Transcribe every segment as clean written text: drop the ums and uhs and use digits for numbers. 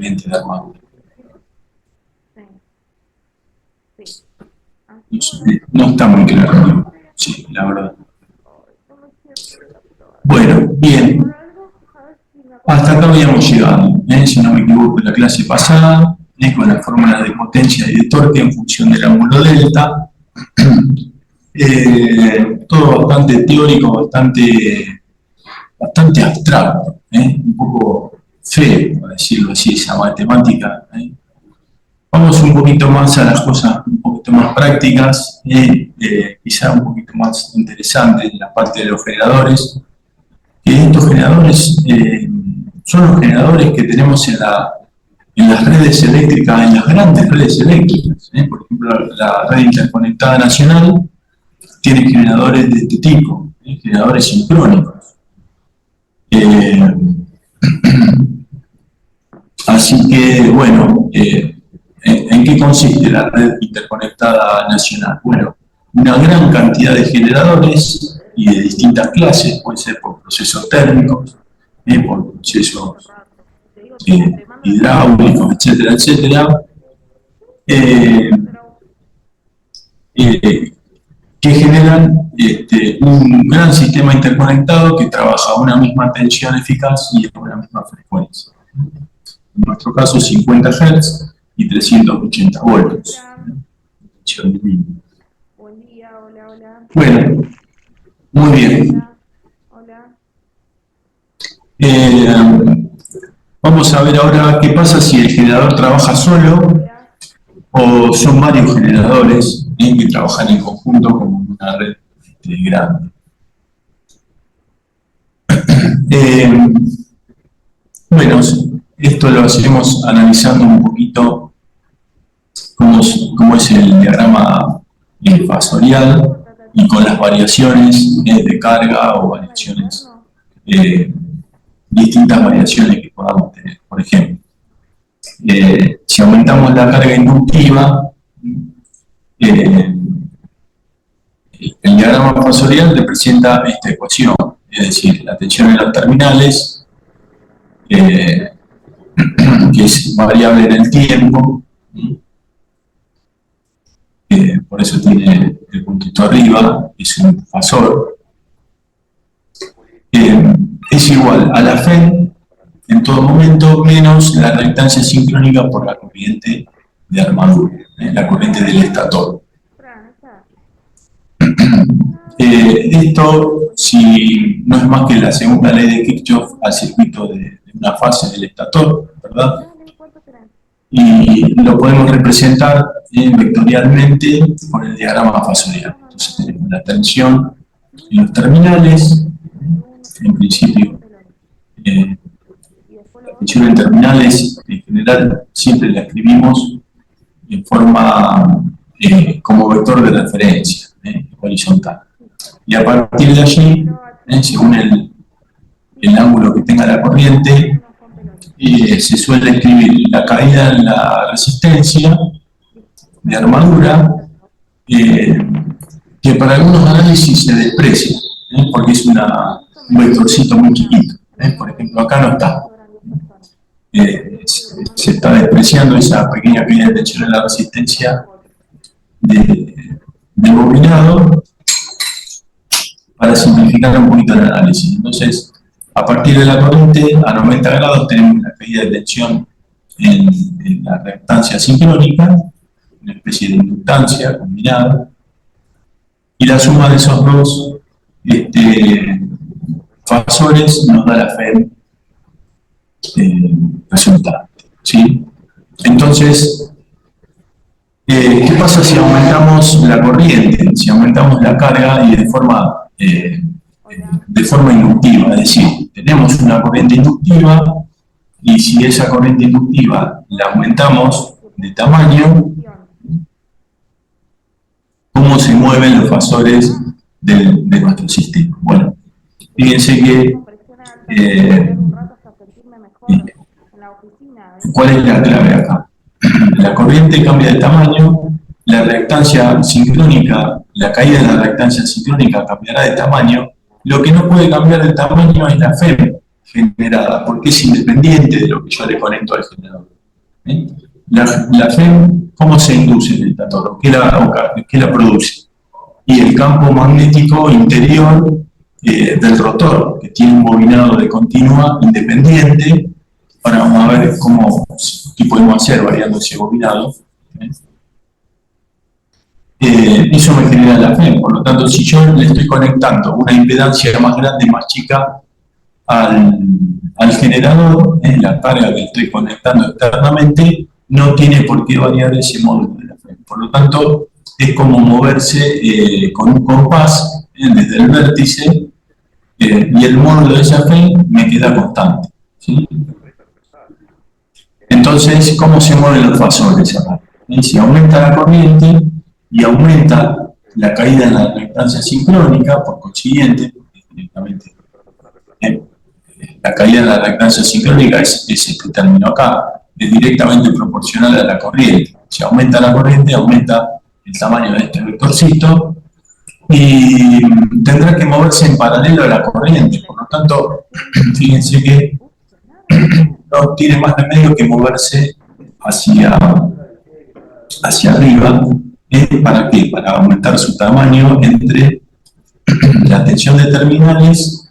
corriente de armadura. No está muy claro, sí, la verdad. Bueno, bien. Hasta acá habíamos llegado, si no me equivoco, en la clase pasada, con la fórmula de potencia y de torque en función del ángulo delta. Todo bastante teórico, bastante abstracto, un poco feo, por decirlo así, esa matemática. Vamos un poquito más a las cosas un poquito más prácticas, quizá un poquito más interesantes en la parte de los generadores. Que estos generadores son los generadores que tenemos en las redes eléctricas, en las grandes redes eléctricas. Por ejemplo, la red interconectada nacional tiene generadores de este tipo, generadores sincrónicos. Así que, bueno, ¿en qué consiste la red interconectada nacional? Bueno, una gran cantidad de generadores y de distintas clases, puede ser por procesos térmicos, por procesos hidráulicos, etcétera, etcétera, que generan un gran sistema interconectado que trabaja a una misma tensión eficaz y a una misma frecuencia. En nuestro caso, 50 Hz y 380 voltios. Bueno, muy bien. Vamos a ver ahora qué pasa si el generador trabaja solo o son varios generadores que trabajan en conjunto como una red grande. Bueno, esto lo hacemos analizando un poquito cómo es el diagrama fasorial y con las variaciones de carga o variaciones, distintas variaciones que podamos tener. Por ejemplo, si aumentamos la carga inductiva, el diagrama fasorial representa esta ecuación, es decir, la tensión en los terminales, que es variable en el tiempo, por eso tiene el puntito arriba, es un fasor, es igual a la Fe en todo momento menos la reactancia sincrónica por la corriente de armadura, la corriente del estator. Esto, si no es más que la segunda ley de Kirchhoff al circuito de una fase del estator, ¿verdad? Y lo podemos representar vectorialmente con el diagrama fasorial. Entonces tenemos la tensión en los terminales, en principio, la tensión en terminales en general siempre la escribimos en forma como vector de referencia, horizontal. Y a partir de allí, según el ángulo que tenga la corriente, se suele escribir la caída en la resistencia de armadura, que para algunos análisis se desprecia, porque es un vectorcito muy chiquito. Por ejemplo, acá no está. Se está despreciando esa pequeña caída de tensión en la resistencia del bobinado para simplificar un poquito el análisis. Entonces, a partir de la corriente, a 90 grados, tenemos la caída de tensión en la reactancia sincrónica, una especie de inductancia combinada, y la suma de esos dos fasores nos da la Fe resultante, ¿sí? Entonces, ¿qué pasa si aumentamos la corriente? Si aumentamos la carga y de forma inductiva, es decir, tenemos una corriente inductiva y si esa corriente inductiva la aumentamos de tamaño, ¿cómo se mueven los fasores de nuestro sistema? Bueno, fíjense que ¿cuál es la clave acá? La corriente cambia de tamaño, la reactancia sincrónica, la caída de la reactancia sincrónica cambiará de tamaño. Lo que no puede cambiar de tamaño es la Fe. generada, porque es independiente de lo que yo le conecto al generador. La FEM, ¿cómo se induce en el dator? ¿Qué la produce? Y el campo magnético interior del rotor, que tiene un bobinado de continua independiente. Ahora vamos a ver qué podemos hacer variando ese bobinado. Eso me genera la FEM. Por lo tanto, si yo le estoy conectando una impedancia más grande, más chica, al generador, la carga que estoy conectando externamente, no tiene por qué variar ese módulo de la FEM. Por lo tanto, es como moverse con un compás desde el vértice, y el módulo de esa FEM me queda constante, ¿sí? Entonces, ¿cómo se mueven los fasores acá? Si aumenta la corriente y aumenta la caída en la reactancia sincrónica, por consiguiente, directamente, la caída en la reactancia sincrónica es este término acá, es directamente proporcional a la corriente. Si aumenta la corriente, aumenta el tamaño de este vectorcito y tendrá que moverse en paralelo a la corriente. Por lo tanto, fíjense que no tiene más remedio que moverse hacia arriba. ¿Para qué? Para aumentar su tamaño entre la tensión de terminales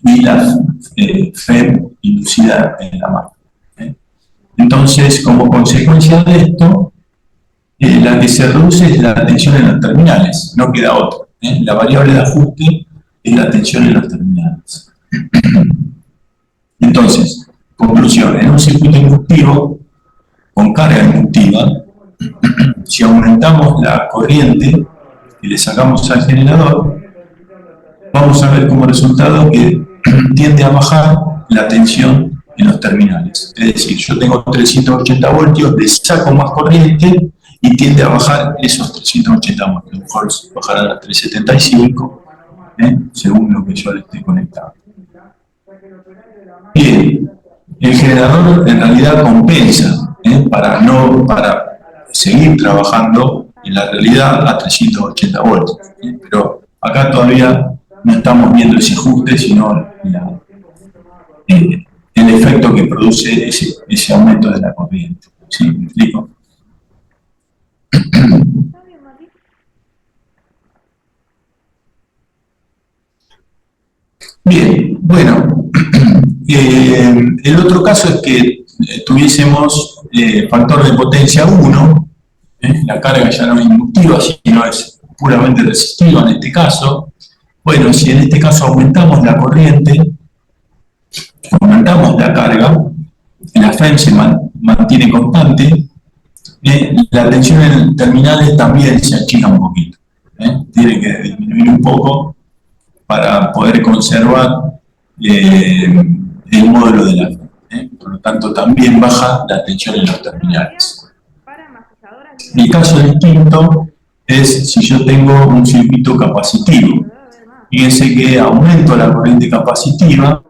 y la FEM inducida en la máquina. Entonces, como consecuencia de esto, la que se reduce es la tensión en los terminales, no queda otra. La variable de ajuste es la tensión en los terminales. Entonces, conclusión, en un circuito inductivo con carga inductiva, si aumentamos la corriente y le sacamos al generador, vamos a ver como resultado que tiende a bajar la tensión en los terminales. Es decir, yo tengo 380 voltios, le saco más corriente y tiende a bajar esos 380 voltios. A lo mejor bajará a 375, según lo que yo le esté conectando. Bien, el generador en realidad compensa para seguir trabajando en la realidad a 380 voltios. Pero acá todavía no estamos viendo ese ajuste, sino el efecto que produce ese aumento de la corriente. ¿Sí? ¿Me explico? Bien, bueno, el otro caso es que tuviésemos factor de potencia 1, la carga ya no es inductiva, sino es puramente resistiva en este caso. Bueno, si en este caso aumentamos la corriente, aumentamos la carga, la FEM se mantiene constante, la tensión en terminales también se achica un poquito. Tiene que disminuir un poco para poder conservar el módulo de la FEM. Por lo tanto, también baja la tensión en los terminales. El caso distinto es si yo tengo un circuito capacitivo. Fíjense que aumento la corriente capacitiva,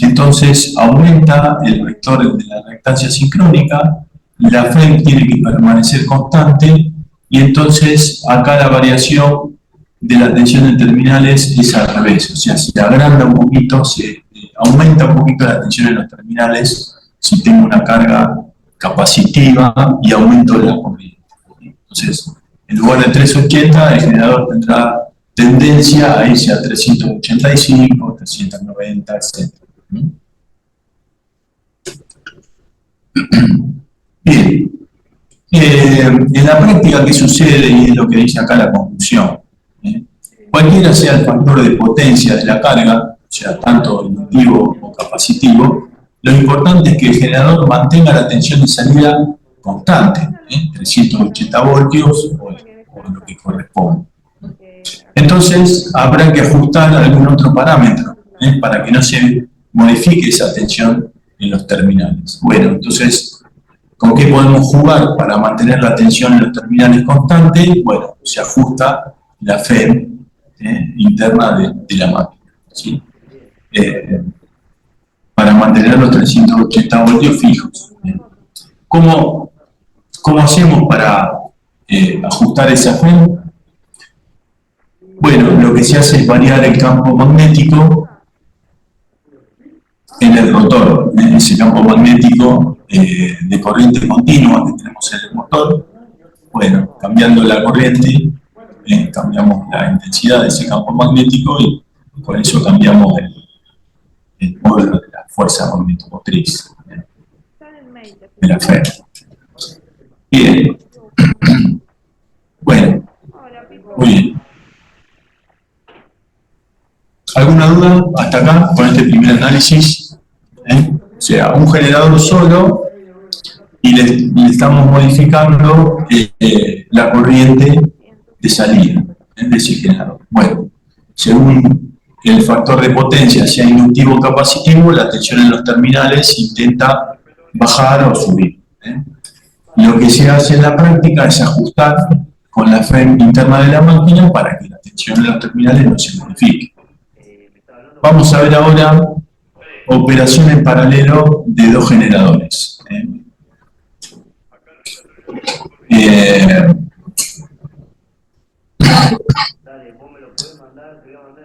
entonces aumenta el vector de la reactancia sincrónica, la FEM tiene que permanecer constante, y entonces acá la variación de la tensión en terminales es al revés, o sea, se agranda un poquito, se aumenta un poquito la tensión en los terminales si tengo una carga capacitiva y aumento la corriente. Entonces, en lugar de 380, el generador tendrá tendencia a irse a 385, 390, etc. Bien. En la práctica, ¿qué sucede? Y es lo que dice acá la conclusión. Cualquiera sea el factor de potencia de la carga, o sea, tanto inductivo o capacitivo, lo importante es que el generador mantenga la tensión de salida constante, 380 voltios o lo que corresponde. Entonces, habrá que ajustar algún otro parámetro para que no se modifique esa tensión en los terminales. Bueno, entonces, ¿con qué podemos jugar para mantener la tensión en los terminales constante? Bueno, se ajusta la FEM interna de la máquina, ¿sí? Para mantener los 380 voltios fijos. ¿Cómo hacemos para ajustar esa FEM? Bueno, lo que se hace es variar el campo magnético en el rotor, en ese campo magnético de corriente continua que tenemos en el motor. Bueno, cambiando la corriente, cambiamos la intensidad de ese campo magnético y con eso cambiamos el módulo de la fuerza magnetomotriz de la FER. Bien. Bueno, muy bien. ¿Alguna duda hasta acá con este primer análisis? O sea, un generador solo y le estamos modificando la corriente de salida de ese generador. Bueno, según el factor de potencia sea inductivo o capacitivo, la tensión en los terminales intenta bajar o subir. Lo que se hace en la práctica es ajustar con la FEM interna de la máquina para que la tensión en los terminales no se modifique. Vamos a ver ahora operación en paralelo de dos generadores.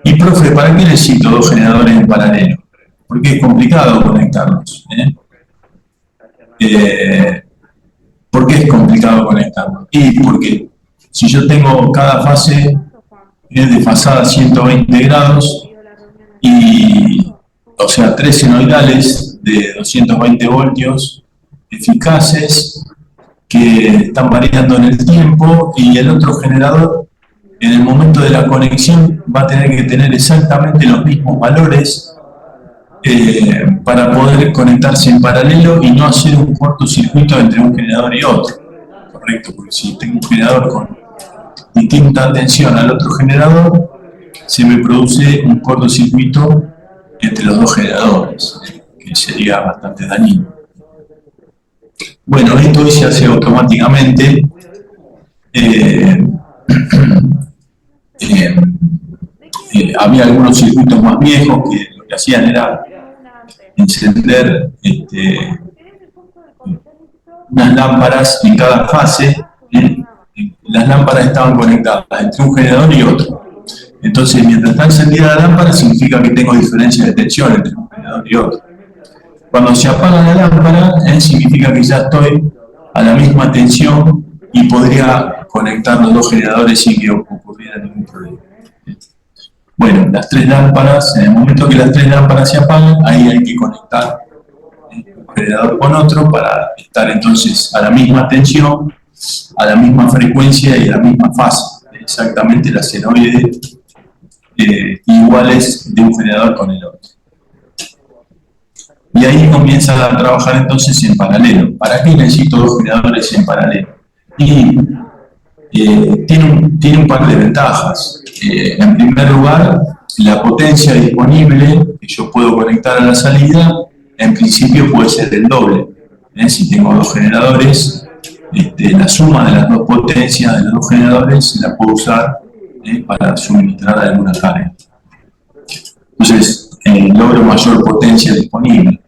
Y profe, ¿para qué necesito dos generadores en paralelo? Porque es complicado conectarlos. ¿Por qué es complicado conectarlos? Y porque si yo tengo cada fase desfasada a 120 grados, y, o sea, 3 senoidales de 220 voltios eficaces que están variando en el tiempo, y el otro generador en el momento de la conexión va a tener que tener exactamente los mismos valores para poder conectarse en paralelo y no hacer un cortocircuito entre un generador y otro. Correcto, porque si tengo un generador con distinta tensión al otro generador, se me produce un cortocircuito entre los dos generadores, que sería bastante dañino. Bueno, esto hoy se hace automáticamente. Había algunos circuitos más viejos que lo que hacían era encender unas lámparas en cada fase. Las lámparas estaban conectadas entre un generador y otro. Entonces, mientras está encendida la lámpara, significa que tengo diferencia de tensión entre un generador y otro. Cuando se apaga la lámpara, significa que ya estoy a la misma tensión y podría conectar los dos generadores sin que ocurriera ningún problema. Bueno, las tres lámparas, en el momento que las tres lámparas se apagan, ahí hay que conectar un generador con otro para estar entonces a la misma tensión, a la misma frecuencia y a la misma fase. Exactamente la senoide iguales de un generador con el otro. Y ahí comienza a trabajar entonces en paralelo. ¿Para qué necesito dos generadores en paralelo? Y tiene un par de ventajas. En primer lugar, la potencia disponible que yo puedo conectar a la salida, en principio puede ser el doble. Si tengo dos generadores, la suma de las dos potencias de los dos generadores la puedo usar para suministrar alguna carga. Entonces, logro mayor potencia disponible.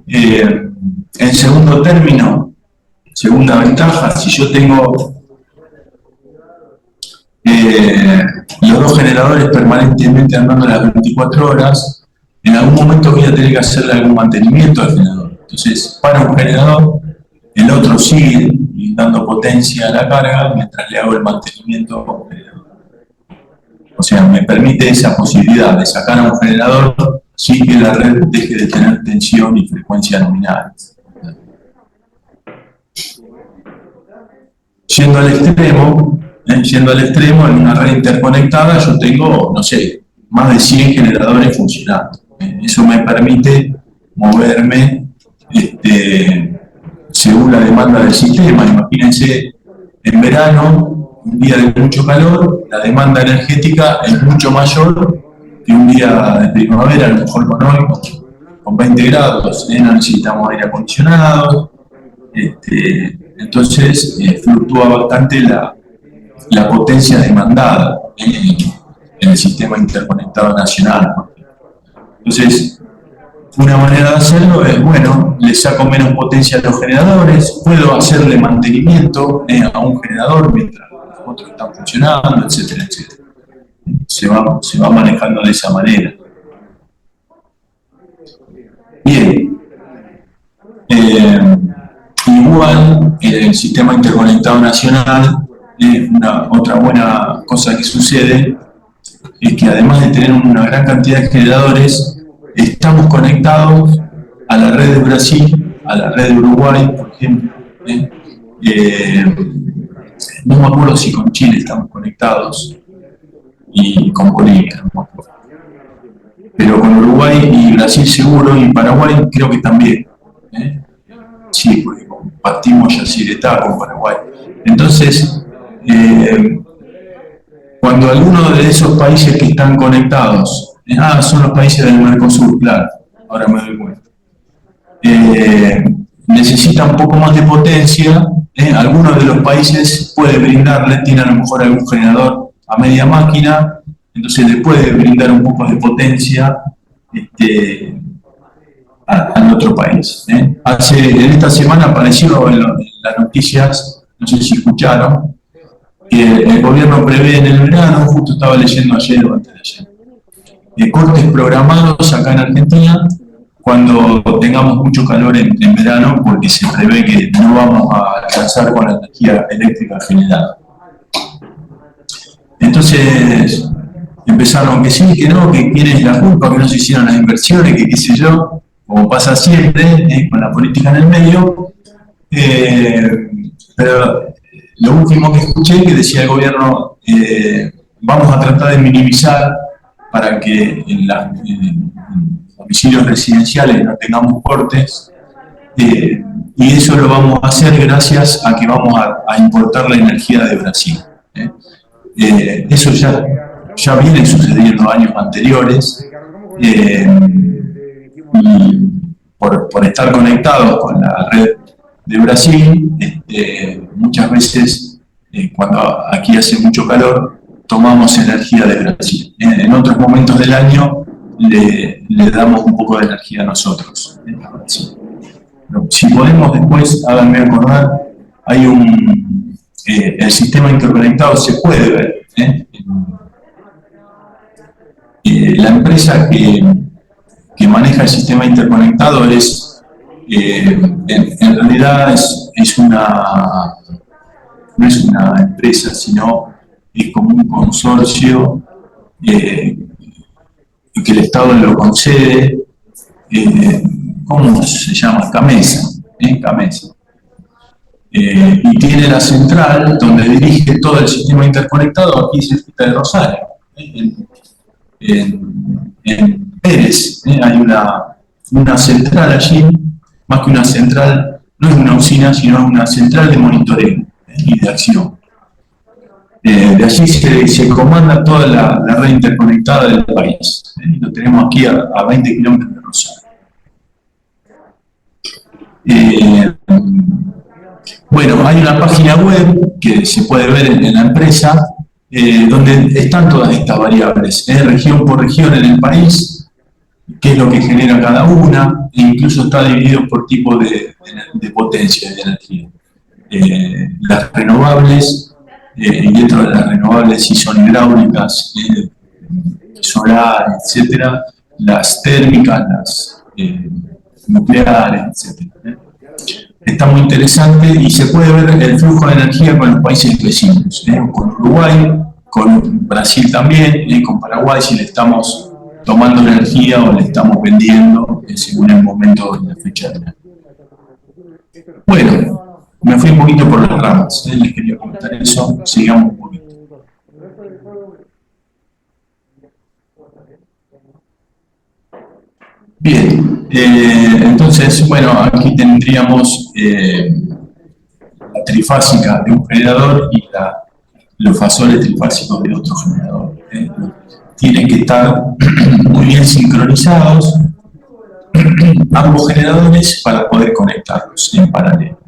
En segundo término, segunda ventaja, si yo tengo los dos generadores permanentemente andando las 24 horas, en algún momento voy a tener que hacerle algún mantenimiento al generador. Entonces, para un generador, el otro sigue dando potencia a la carga mientras le hago el mantenimiento a un generador. O sea, me permite esa posibilidad de sacar a un generador sin que la red deje de tener tensión y frecuencia nominales. Yendo al extremo, en una red interconectada, yo tengo, no sé, más de 100 generadores funcionando. Eso me permite moverme según la demanda del sistema. Imagínense, en verano, un día de mucho calor, la demanda energética es mucho mayor que un día de primavera, a lo mejor con hoy, con 20 grados, no necesitamos aire acondicionado. Entonces, fluctúa bastante la potencia demandada en el sistema interconectado nacional. Entonces, una manera de hacerlo es, bueno, le saco menos potencia a los generadores, puedo hacerle mantenimiento a un generador mientras los otros están funcionando, etcétera, etcétera. Se va manejando de esa manera. Bien, igual el sistema interconectado nacional, otra buena cosa que sucede es que además de tener una gran cantidad de generadores, estamos conectados a la red de Brasil, a la red de Uruguay, por ejemplo. Eh, no me acuerdo si con Chile estamos conectados y con Bolivia, no me acuerdo. Pero con Uruguay y Brasil seguro, y Paraguay creo que también. Sí, porque compartimos Yacyretá con Paraguay. Entonces, cuando alguno de esos países que están conectados, son los países del Mercosur, claro, ahora me doy cuenta, necesita un poco más de potencia, algunos de los países puede brindarle, tiene a lo mejor algún generador a media máquina, entonces le puede brindar un poco de potencia al otro país. En esta semana apareció en las noticias, no sé si escucharon, que el gobierno prevé en el verano, justo estaba leyendo ayer o antes de ayer, cortes programados acá en Argentina cuando tengamos mucho calor en verano, porque se prevé que no vamos a alcanzar con la energía eléctrica generada. Entonces empezaron que sí, que no, que quién es la culpa, que no se hicieron las inversiones, que qué sé yo, como pasa siempre, con la política en el medio. Pero lo último que escuché que decía el gobierno, vamos a tratar de minimizar para que en domicilios residenciales no tengamos cortes, y eso lo vamos a hacer gracias a que vamos a importar la energía de Brasil. Eso ya viene sucediendo años anteriores, y por estar conectados con la red de Brasil, muchas veces cuando aquí hace mucho calor tomamos energía de Brasil. En otros momentos del año le damos un poco de energía a nosotros. Si podemos después, háganme acordar, hay el sistema interconectado se puede ver. La empresa que maneja el sistema interconectado es, en realidad no es una empresa, sino es como un consorcio que el Estado lo concede, ¿cómo se llama? CAMESA. CAMESA. Y tiene la central donde dirige todo el sistema interconectado aquí cerca de Rosario, en Pérez. Hay una central allí, más que una central, no es una usina, sino una central de monitoreo y de acción. De allí se comanda toda la red interconectada del país. Lo tenemos aquí a 20 kilómetros de Rosario. Bueno, hay una página web que se puede ver en la empresa, donde están todas estas variables, región por región en el país, qué es lo que genera cada una, e incluso está dividido por tipo de potencia de energía. Las renovables, y dentro de las renovables si son hidráulicas, solar, etcétera, las térmicas, las nucleares, etcétera. Está muy interesante y se puede ver el flujo de energía con los países vecinos, con Uruguay, con Brasil también, con Paraguay, si le estamos tomando energía o le estamos vendiendo según el momento de la fecha de la. Bueno, me fui un poquito por las ramas, les quería comentar eso, sigamos un poquito. Bien, entonces, bueno, aquí tendríamos la trifásica de un generador y los fasores trifásicos de otro generador. Tienen que estar muy bien sincronizados ambos generadores para poder conectarlos en paralelo.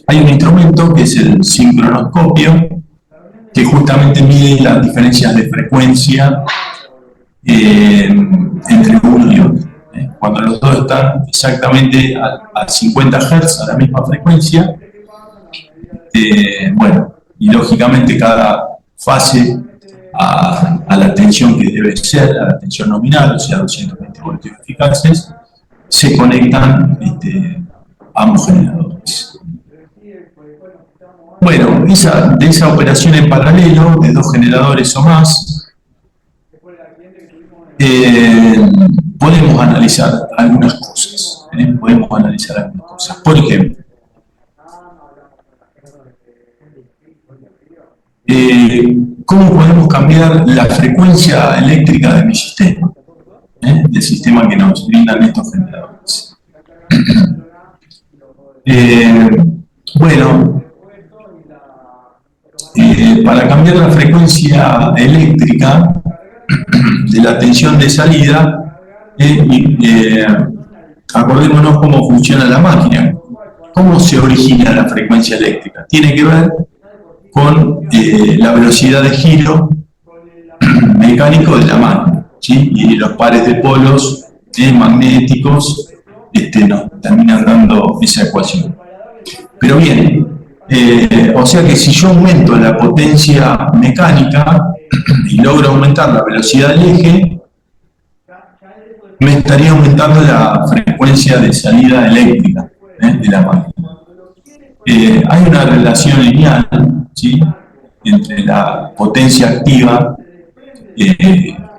Hay un instrumento que es el sincronoscopio, que justamente mide las diferencias de frecuencia entre uno y otro. Cuando los dos están exactamente a 50 Hz, a la misma frecuencia, bueno, y lógicamente cada fase a la tensión que debe ser, a la tensión nominal, o sea, 220 voltios eficaces, se conectan ambos generadores. Bueno, de esa operación en paralelo, de 2 generadores o más, podemos analizar algunas cosas. Por ejemplo, ¿cómo podemos cambiar la frecuencia eléctrica de mi sistema? Del sistema que nos brindan estos generadores. Bueno, para cambiar la frecuencia eléctrica de la tensión de salida, acordémonos cómo funciona la máquina. ¿Cómo se origina la frecuencia eléctrica? Tiene que ver con la velocidad de giro mecánico de la máquina, ¿sí? Y los pares de polos magnéticos nos terminan dando esa ecuación. Pero bien, o sea que si yo aumento la potencia mecánica y logro aumentar la velocidad del eje, me estaría aumentando la frecuencia de salida eléctrica de la máquina. Hay una relación lineal, ¿sí?, entre la potencia activa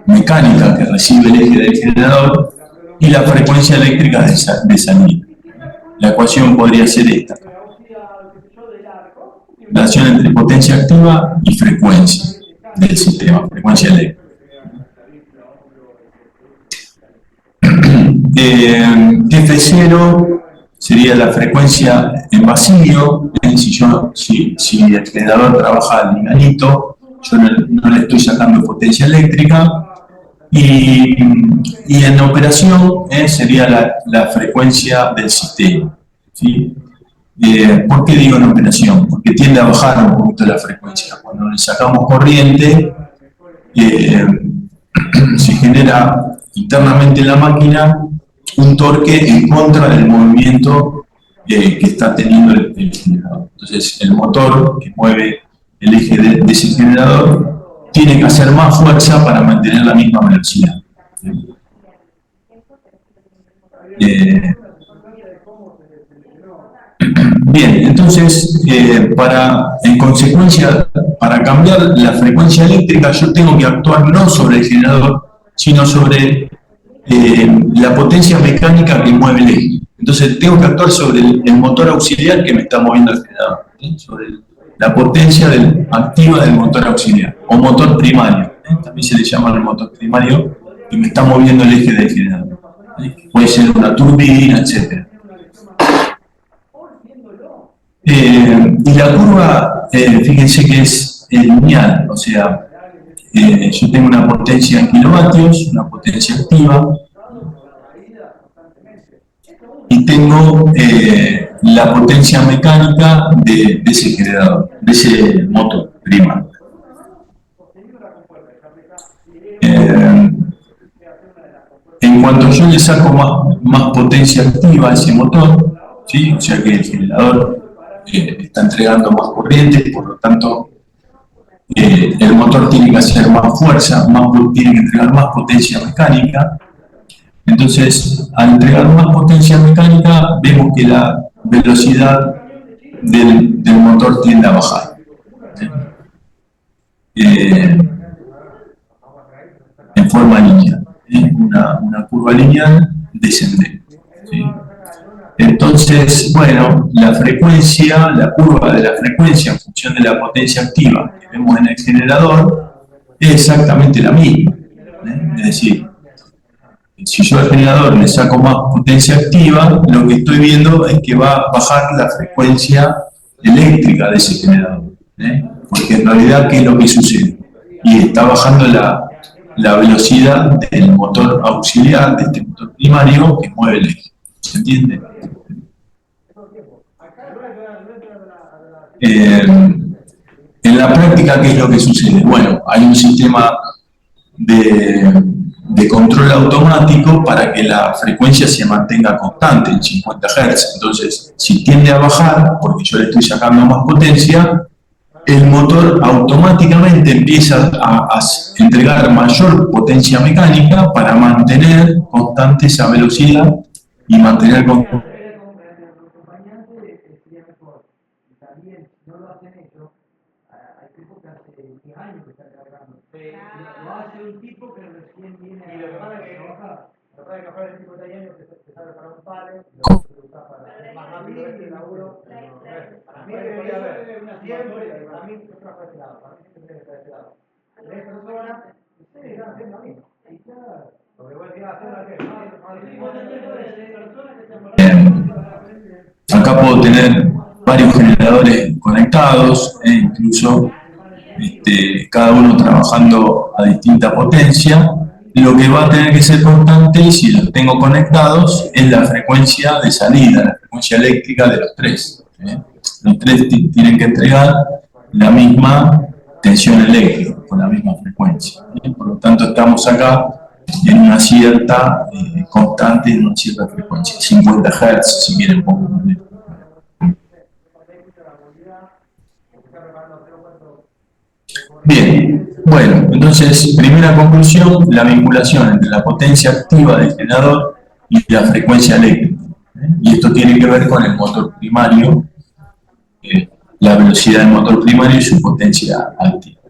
mecánica que recibe el eje del generador y la frecuencia eléctrica de salida. La ecuación podría ser esta: relación entre potencia activa y frecuencia del sistema, frecuencia eléctrica. F0 sería la frecuencia en vacío. Si el generador trabaja al linealito, yo no le estoy sacando potencia eléctrica. Y en operación sería la frecuencia del sistema, ¿sí? ¿Por qué digo en operación? Porque tiende a bajar un poquito la frecuencia. Cuando le sacamos corriente, se genera internamente en la máquina un torque en contra del movimiento que está teniendo el generador. Entonces, el motor que mueve el eje de ese generador tiene que hacer más fuerza para mantener la misma velocidad. Bien, entonces, en consecuencia, para cambiar la frecuencia eléctrica, yo tengo que actuar no sobre el generador, sino sobre la potencia mecánica que mueve el eje. Entonces, tengo que actuar sobre el motor auxiliar que me está moviendo el generador, sobre la potencia activa del motor auxiliar, o motor primario, también se le llama el motor primario, que me está moviendo el eje del generador. Puede ser una turbina, etc. Y la curva, fíjense que es lineal, o sea, yo tengo una potencia en kilovatios, una potencia activa, y tengo la potencia mecánica de ese generador, de ese motor primario. En cuanto yo le saco más potencia activa a ese motor, ¿sí?, o sea que el generador está entregando más corriente, por lo tanto el motor tiene que hacer más fuerza, tiene que entregar más potencia mecánica. Entonces, al entregar más potencia mecánica, vemos que la velocidad del motor tiende a bajar, ¿sí?, en forma lineal, una curva lineal descendente, ¿sí? Entonces, bueno, la curva de la frecuencia en función de la potencia activa que vemos en el generador es exactamente la misma, Es decir, si yo al generador le saco más potencia activa, lo que estoy viendo es que va a bajar la frecuencia eléctrica de ese generador, porque en realidad, ¿qué es lo que sucede? Y está bajando la velocidad del motor auxiliar, de este motor primario que mueve el eje. ¿Se entiende? En la práctica, ¿qué es lo que sucede? Bueno, hay un sistema de control automático para que la frecuencia se mantenga constante en 50 Hz. Entonces, si tiende a bajar, porque yo le estoy sacando más potencia, el motor automáticamente empieza a entregar mayor potencia mecánica para mantener constante esa velocidad y mantener constante. Acá puedo tener varios generadores conectados, incluso cada uno trabajando a distinta potencia. Lo que va a tener que ser constante, si los tengo conectados, es la frecuencia de salida, la frecuencia eléctrica de los tres. Los tres tienen que entregar la misma tensión eléctrica, con la misma frecuencia. Por lo tanto, estamos acá en una cierta constante, en una cierta frecuencia, 50 Hz, si quieren poco más. Bien, bueno, entonces, primera conclusión, la vinculación entre la potencia activa del generador y la frecuencia eléctrica. Y esto tiene que ver con el motor primario, la velocidad del motor primario y su potencia activa.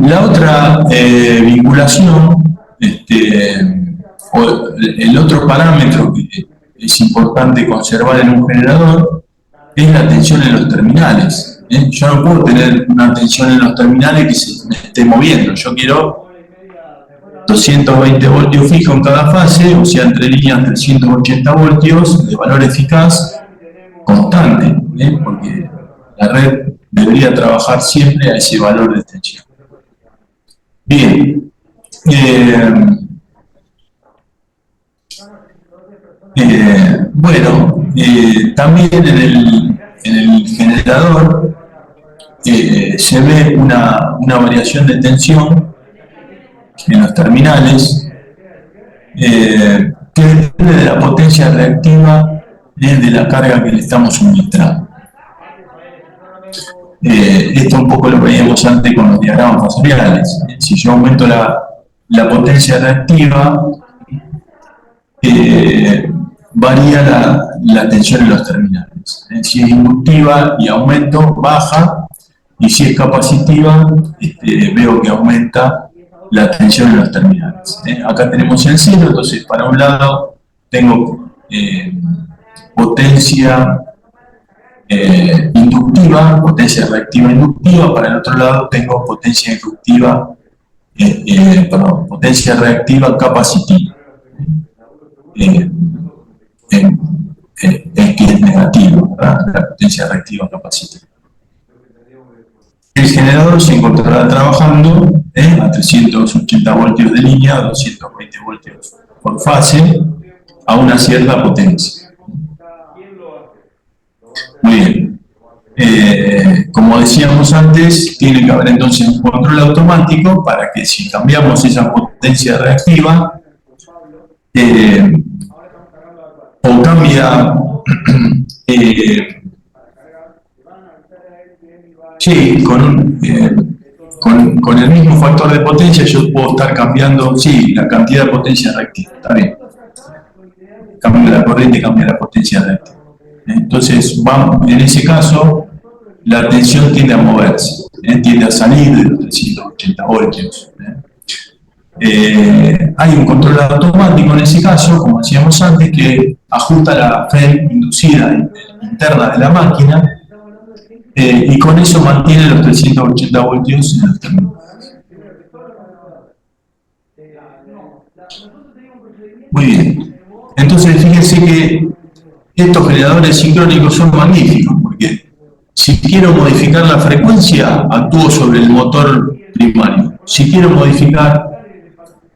La otra vinculación, o el otro parámetro que es importante conservar en un generador, es la tensión en los terminales. Yo no puedo tener una tensión en los terminales que se me esté moviendo. Yo quiero 220 voltios fijos en cada fase, o sea, entre líneas 380 voltios de valor eficaz constante, porque la red debería trabajar siempre a ese valor de tensión. Bien. Bueno, también en el generador se ve una variación de tensión en los terminales que depende de la potencia reactiva de la carga que le estamos suministrando. Esto un poco lo veíamos antes con los diagramas fasoriales. Si yo aumento la potencia reactiva, varía la tensión en los terminales. Si es inductiva y aumento, baja, y si es capacitiva, veo que aumenta la tensión en los terminales. Acá tenemos el cero, entonces para un lado tengo potencia inductiva, potencia reactiva inductiva, para el otro lado tengo potencia inductiva, potencia reactiva capacitiva. X es negativo, ¿verdad? La potencia reactiva capacitiva. El generador se encontrará trabajando a 380 voltios de línea, 220 voltios por fase, a una cierta potencia. Muy bien. Como decíamos antes, tiene que haber entonces un control automático para que si cambiamos esa potencia reactiva, o cambia, sí, con el mismo factor de potencia yo puedo estar cambiando, sí, la cantidad de potencia reactiva, está bien. Cambia la corriente, cambia la potencia reactiva. Entonces, en ese caso, la tensión tiende a moverse, tiende a salir de los 380 voltios. Hay un control automático en ese caso, como decíamos antes, que ajusta la FEM inducida interna de la máquina y con eso mantiene los 380 voltios en los terminales. Muy bien. Entonces, fíjense que estos generadores sincrónicos son magníficos, porque si quiero modificar la frecuencia, actúo sobre el motor primario. Si quiero modificar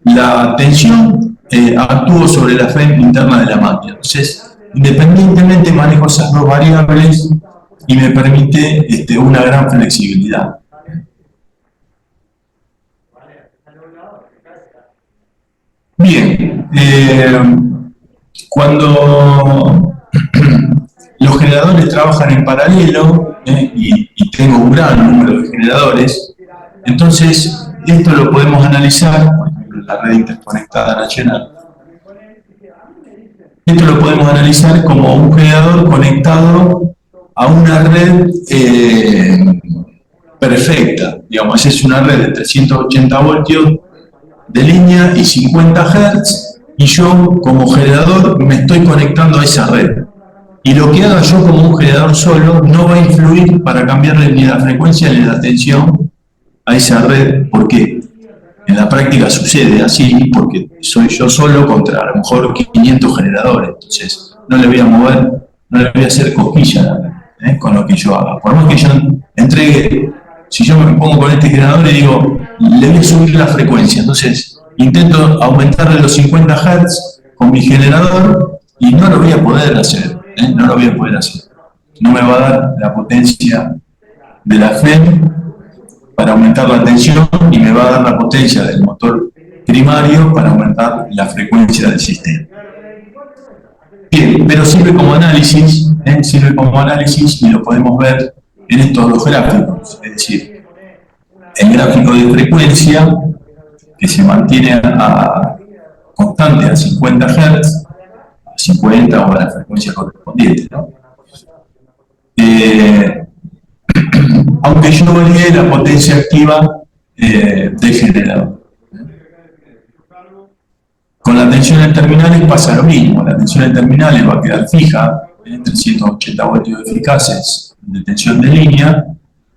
la tensión, actúo sobre la FEM interna de la máquina. Entonces, independientemente manejo esas dos variables y me permite una gran flexibilidad. Bien, cuando los generadores trabajan en paralelo, y tengo un gran número de generadores. Entonces, esto lo podemos analizar, por ejemplo, en la red interconectada nacional. Esto lo podemos analizar como un generador conectado a una red perfecta. Digamos, es una red de 380 voltios de línea y 50 Hz, y yo como generador me estoy conectando a esa red. Y lo que haga yo como un generador solo no va a influir para cambiarle ni la frecuencia ni la tensión a esa red, porque en la práctica sucede así, porque soy yo solo contra a lo mejor 500 generadores. Entonces no le voy a mover, no le voy a hacer cosquilla con lo que yo haga. Por más que yo entregue, si yo me pongo con este generador y digo, le voy a subir la frecuencia, entonces intento aumentarle los 50 Hz con mi generador y no lo voy a poder hacer, no lo voy a poder hacer. No me va a dar la potencia de la FEM para aumentar la tensión, y me va a dar la potencia del motor primario para aumentar la frecuencia del sistema. Bien, pero sirve como análisis, y lo podemos ver en estos dos gráficos, es decir, el gráfico de frecuencia, que se mantiene constante a 50 Hz, a 50 o a la frecuencia correspondiente, ¿no? Aunque yo varíe la potencia activa del generador. Con la tensión en terminales pasa lo mismo. La tensión en terminales va a quedar fija en 380 voltios eficaces de tensión de línea,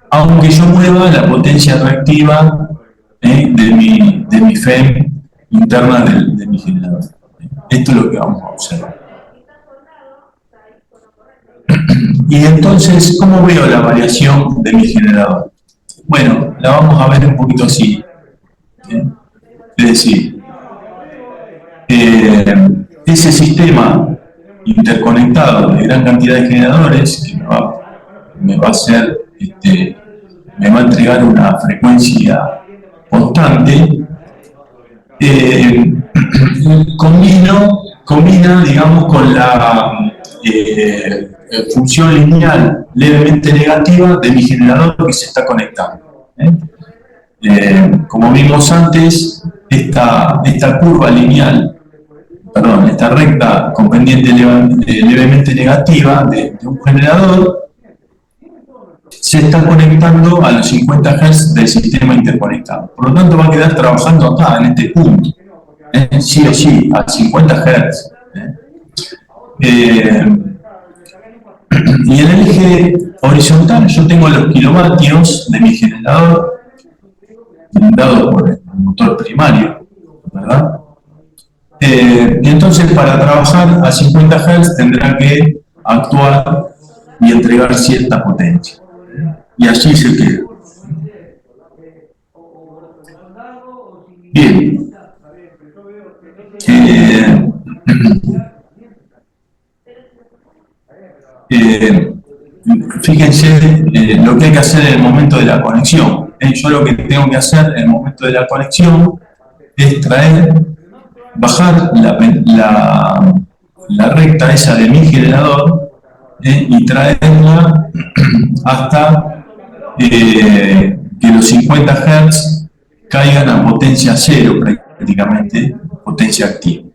aunque yo mueva la potencia reactiva de mi FEM interna de mi generador. Esto es lo que vamos a observar. Y entonces, ¿cómo veo la variación de mi generador? Bueno, la vamos a ver un poquito así. Es decir, ese sistema interconectado de gran cantidad de generadores que me va a hacer, me va a entregar una frecuencia constante, combina, digamos, con la función lineal levemente negativa de mi generador que se está conectando. Como vimos antes, esta curva lineal, esta recta con pendiente levemente negativa de un generador se está conectando a los 50 Hz del sistema interconectado. Por lo tanto, va a quedar trabajando acá, en este punto, sí o sí, a 50 Hz. Y en el eje horizontal yo tengo los kilovatios de mi generador, dado por el motor primario, ¿verdad? Y entonces, para trabajar a 50 Hz tendrá que actuar y entregar cierta potencia. Y allí se queda. Bien. Fíjense lo que hay que hacer en el momento de la conexión. Yo lo que tengo que hacer en el momento de la conexión es bajar la recta esa de mi generador y traerla hasta que los 50 Hz caigan a potencia cero prácticamente, potencia activa.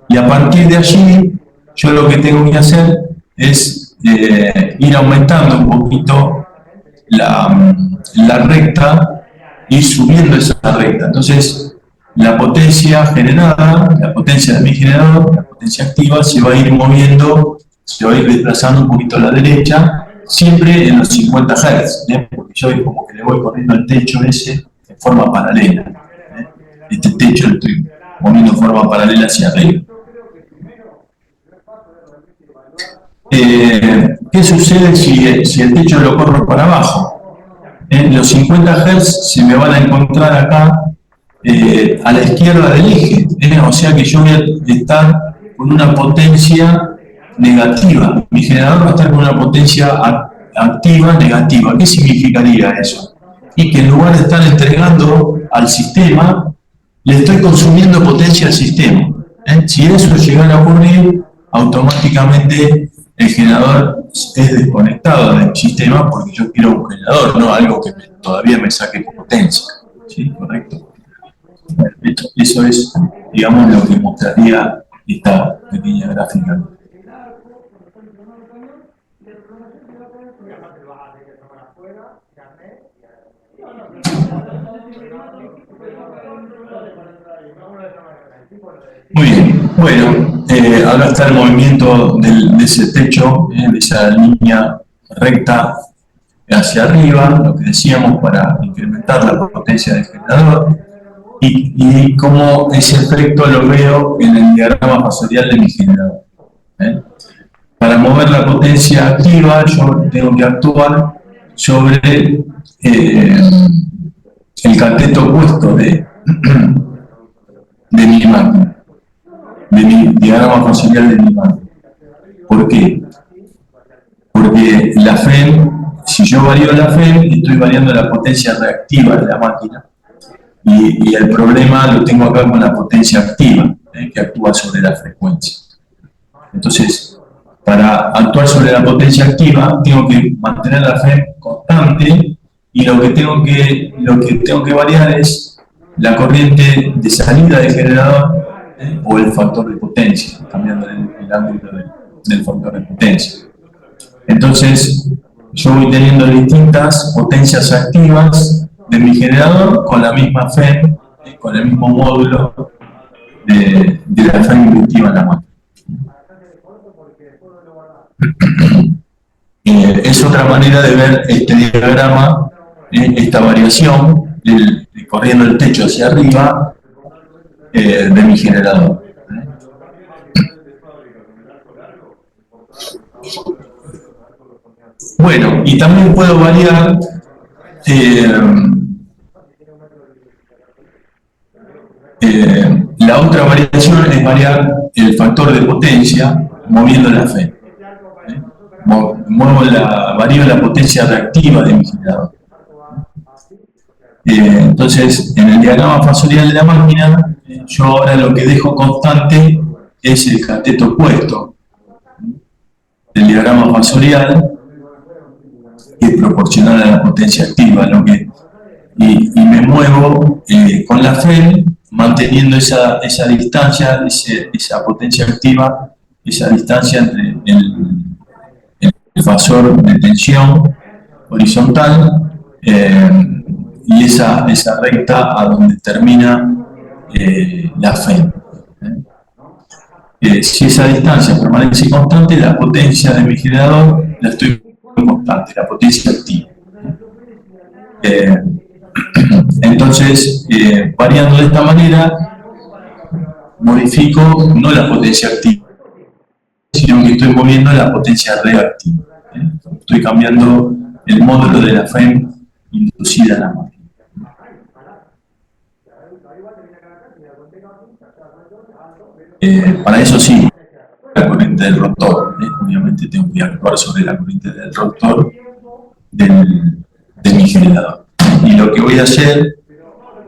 Y a partir de allí, yo lo que tengo que hacer es ir aumentando un poquito la recta, ir subiendo esa recta. Entonces, la potencia generada, la potencia de mi generador, la potencia activa, se va a ir moviendo, se va a ir desplazando un poquito a la derecha, siempre en los 50 Hz, porque yo como que le voy poniendo el techo ese en forma paralela. Este techo lo estoy moviendo en forma paralela hacia arriba. ¿Qué sucede si el techo lo corro para abajo? Los 50 Hz se me van a encontrar acá a la izquierda del eje, o sea que yo voy a estar con una potencia negativa. Mi generador va a estar con una potencia activa negativa. ¿Qué significaría eso? Y que en lugar de estar entregando al sistema, le estoy consumiendo potencia al sistema. Si eso llegara a ocurrir, automáticamente el generador es desconectado del sistema porque yo quiero un generador, no algo que todavía me saque potencia. ¿Sí? ¿Correcto? Eso es, digamos, lo que mostraría esta pequeña gráfica. Muy bien, bueno, acá está el movimiento de ese techo, de esa línea recta hacia arriba, lo que decíamos para incrementar la potencia del generador, y cómo ese efecto lo veo en el diagrama fasorial de mi generador. Para mover la potencia activa, yo tengo que actuar sobre el cateto opuesto de mi máquina, de mi diagrama fasorial de mi máquina. ¿Por qué? Porque la FEM, si yo varío la FEM, estoy variando la potencia reactiva de la máquina, y el problema lo tengo acá con la potencia activa, que actúa sobre la frecuencia. Entonces, para actuar sobre la potencia activa, tengo que mantener la FEM constante, y lo que tengo que variar es la corriente de salida del generador, o el factor de potencia, cambiando el ángulo del factor de potencia. Entonces, yo voy teniendo distintas potencias activas de mi generador con la misma FEM, con el mismo módulo de la FEM inductiva en la máquina. Es otra manera de ver este diagrama, esta variación, corriendo el techo hacia arriba de mi generador. Bueno, y también puedo variar la otra variación es variar el factor de potencia moviendo la FEM. Varío la potencia reactiva de mi generador. Entonces, en el diagrama fasorial de la máquina, yo ahora lo que dejo constante es el cateto opuesto del diagrama fasorial, que es proporcional a la potencia activa, y me muevo con la FEM, manteniendo esa distancia, esa potencia activa, esa distancia entre el fasor de tensión horizontal y esa recta a donde termina la FEM. Si esa distancia permanece constante, la potencia de mi generador la estoy constante, la potencia activa. Entonces, variando de esta manera, modifico no la potencia activa, sino que estoy moviendo la potencia reactiva. Estoy cambiando el módulo de la FEM inducida en la máquina. Para eso sí, la corriente del rotor. Obviamente tengo que actuar sobre la corriente del rotor de mi generador. Y lo que voy a hacer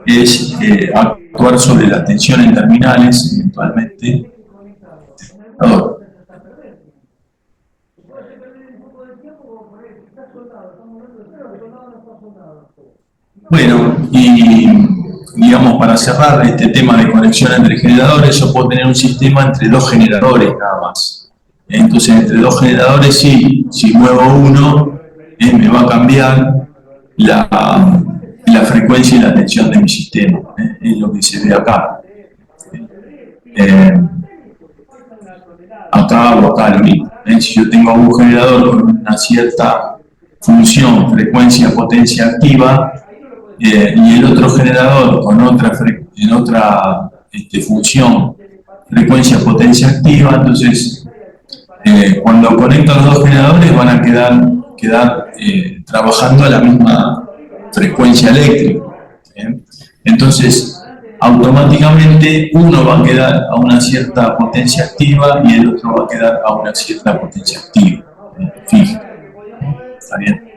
es actuar sobre la tensión en terminales, eventualmente. Bueno, y digamos, para cerrar este tema de conexión entre generadores, yo puedo tener un sistema entre dos generadores nada más. Entonces, entre dos generadores, sí, si muevo uno, me va a cambiar la frecuencia y la tensión de mi sistema. Es lo que se ve acá. Acá o acá lo mismo. Si yo tengo un generador con una cierta función, frecuencia, potencia activa, y el otro generador con otra función, frecuencia, potencia activa, entonces cuando conecto los dos generadores van a quedar trabajando a la misma frecuencia eléctrica. Entonces, automáticamente uno va a quedar a una cierta potencia activa y el otro va a quedar a una cierta potencia activa. Fija. ¿Está bien?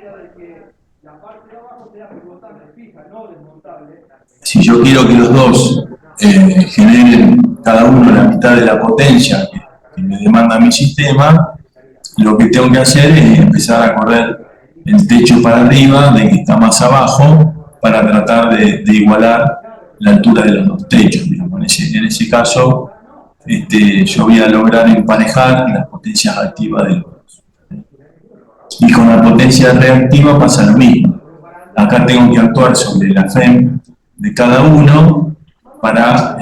Si yo quiero que los dos generen cada uno la mitad de la potencia que me demanda mi sistema, lo que tengo que hacer es empezar a correr el techo para arriba de que está más abajo para tratar de igualar la altura de los dos techos, digamos. En ese caso, yo voy a lograr emparejar las potencias activas de los dos. Y con la potencia reactiva pasa lo mismo. Acá tengo que actuar sobre la FEM de cada uno para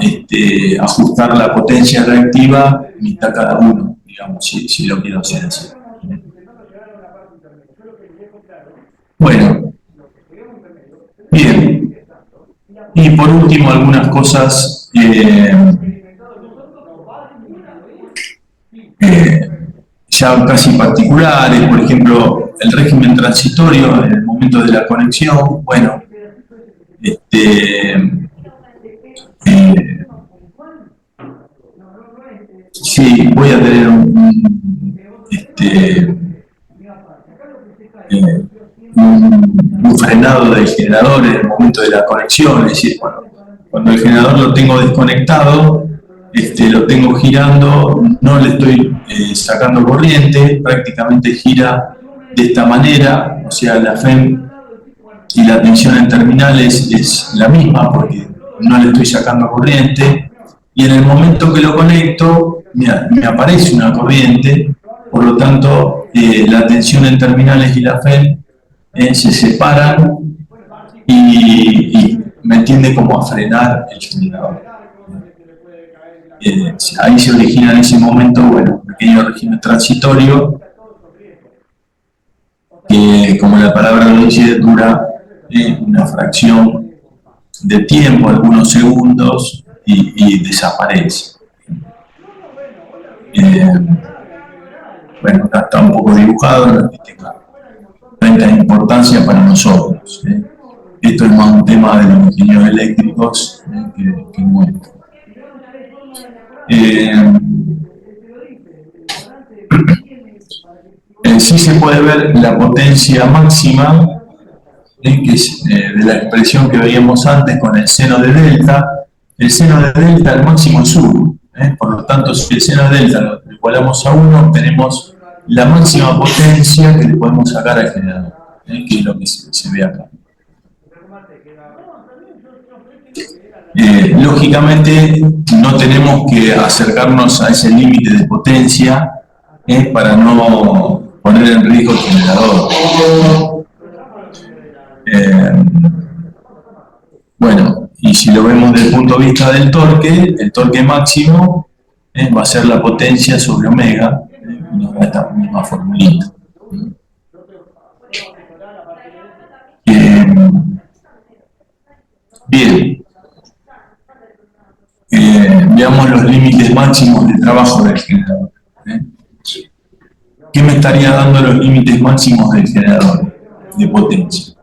ajustar la potencia reactiva mitad cada uno, digamos, si lo quiero hacer así. Bueno, bien. Y por último, algunas cosas ya casi particulares, por ejemplo, el régimen transitorio en el momento de la conexión. Bueno, sí, voy a tener un frenado del generador en el momento de la conexión, es decir, cuando el generador lo tengo desconectado, lo tengo girando, no le estoy sacando corriente, prácticamente gira de esta manera, o sea, la FEM y la tensión en terminales es la misma porque no le estoy sacando corriente, y en el momento que lo conecto, me aparece una corriente, por lo tanto, la tensión en terminales y la FEM se separan y me tiende como a frenar el generador. Ahí se origina en ese momento, bueno, un pequeño régimen transitorio que, como la palabra lo dice, dura una fracción de tiempo, algunos segundos, y desaparece. Bueno, acá está un poco dibujado, no es que tenga tanta importancia para nosotros. Esto es más un tema de los ingenieros eléctricos que nuestro. Sí se puede ver la potencia máxima, que es de la expresión que veíamos antes con el seno de delta. El seno de delta, el máximo es 1. Por lo tanto, si el seno de delta lo igualamos a 1, obtenemos la máxima potencia que le podemos sacar al generador, que es lo que se ve acá. Lógicamente, no tenemos que acercarnos a ese límite de potencia para no poner en riesgo el generador. Bueno, y si lo vemos desde el punto de vista del torque, el torque máximo va a ser la potencia sobre omega, y nos da esta misma formulita. Bien. Veamos los límites máximos de trabajo del generador. ¿Qué me estaría dando los límites máximos del generador de potencia?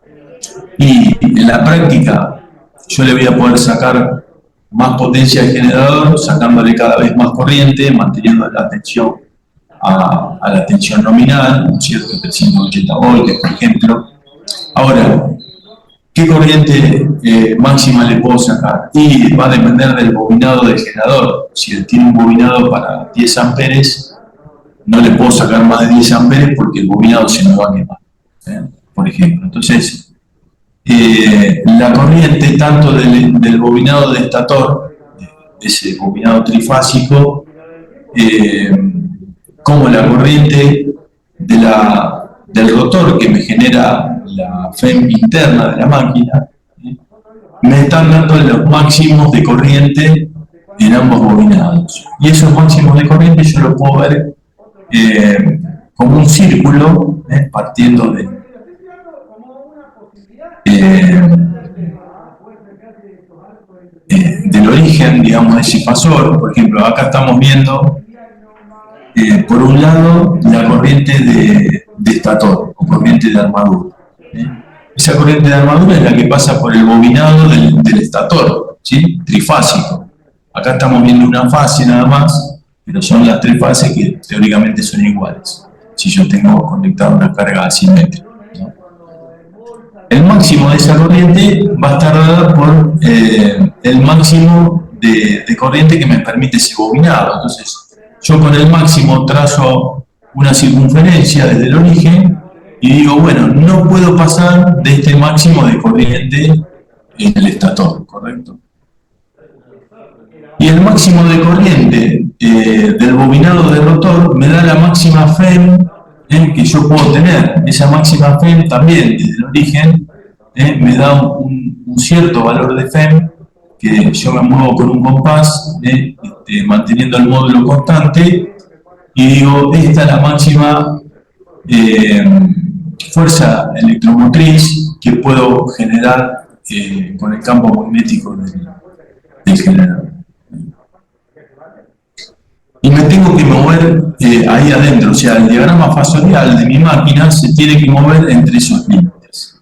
Y en la práctica yo le voy a poder sacar más potencia al generador, sacándole cada vez más corriente, manteniendo la tensión a la tensión nominal, ¿no es cierto? 380 voltios, por ejemplo. Ahora, ¿qué corriente máxima le puedo sacar? Y va a depender del bobinado del generador. Si él tiene un bobinado para 10 amperes, no le puedo sacar más de 10 amperes porque el bobinado se me va a quemar, por ejemplo. Entonces, la corriente tanto del bobinado de estator, ese bobinado trifásico, como la corriente del rotor que me genera la FEM interna de la máquina, me están dando los máximos de corriente en ambos bobinados. Y esos máximos de corriente yo los puedo ver como un círculo, partiendo del origen, digamos, de ese fasor. Por ejemplo, acá estamos viendo, por un lado, la corriente de estator, o corriente de armadura. Esa corriente de armadura es la que pasa por el bobinado del estator, ¿sí? Trifásico. Acá estamos viendo una fase nada más, pero son las tres fases que teóricamente son iguales, si yo tengo conectada una carga asimétrica, ¿no? El máximo de esa corriente va a estar dada por el máximo de corriente que me permite ese bobinado. Entonces, yo con el máximo trazo una circunferencia desde el origen y digo, bueno, no puedo pasar de este máximo de corriente en el estator, ¿correcto? Y el máximo de corriente del bobinado de rotor me da la máxima FEM que yo puedo tener. Esa máxima FEM también, desde el origen, me da un cierto valor de FEM, que yo me muevo con un compás, manteniendo el módulo constante, y digo, esta es la máxima fuerza electromotriz que puedo generar con el campo magnético del generador. Y me tengo que mover ahí adentro, o sea, el diagrama fasorial de mi máquina se tiene que mover entre esos límites.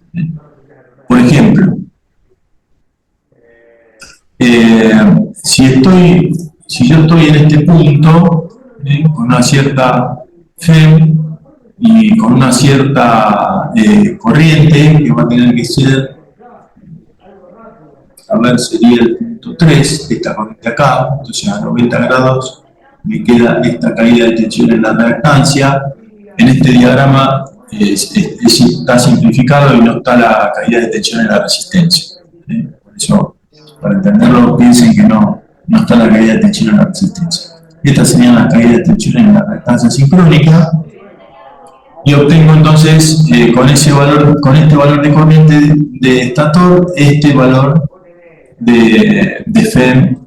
Por ejemplo, si yo estoy en este punto, con una cierta FEM y con una cierta corriente, que va a tener que ser, a ver, sería el punto 3, esta corriente acá, entonces a 90 grados, me queda esta caída de tensión en la reactancia. En este diagrama está simplificado y no está la caída de tensión en la resistencia. Por eso, para entenderlo, piensen que no está la caída de tensión en la resistencia. Estas serían las caídas de tensión en la reactancia sincrónica. Y obtengo entonces, con este valor de corriente de estator, este valor de FEM,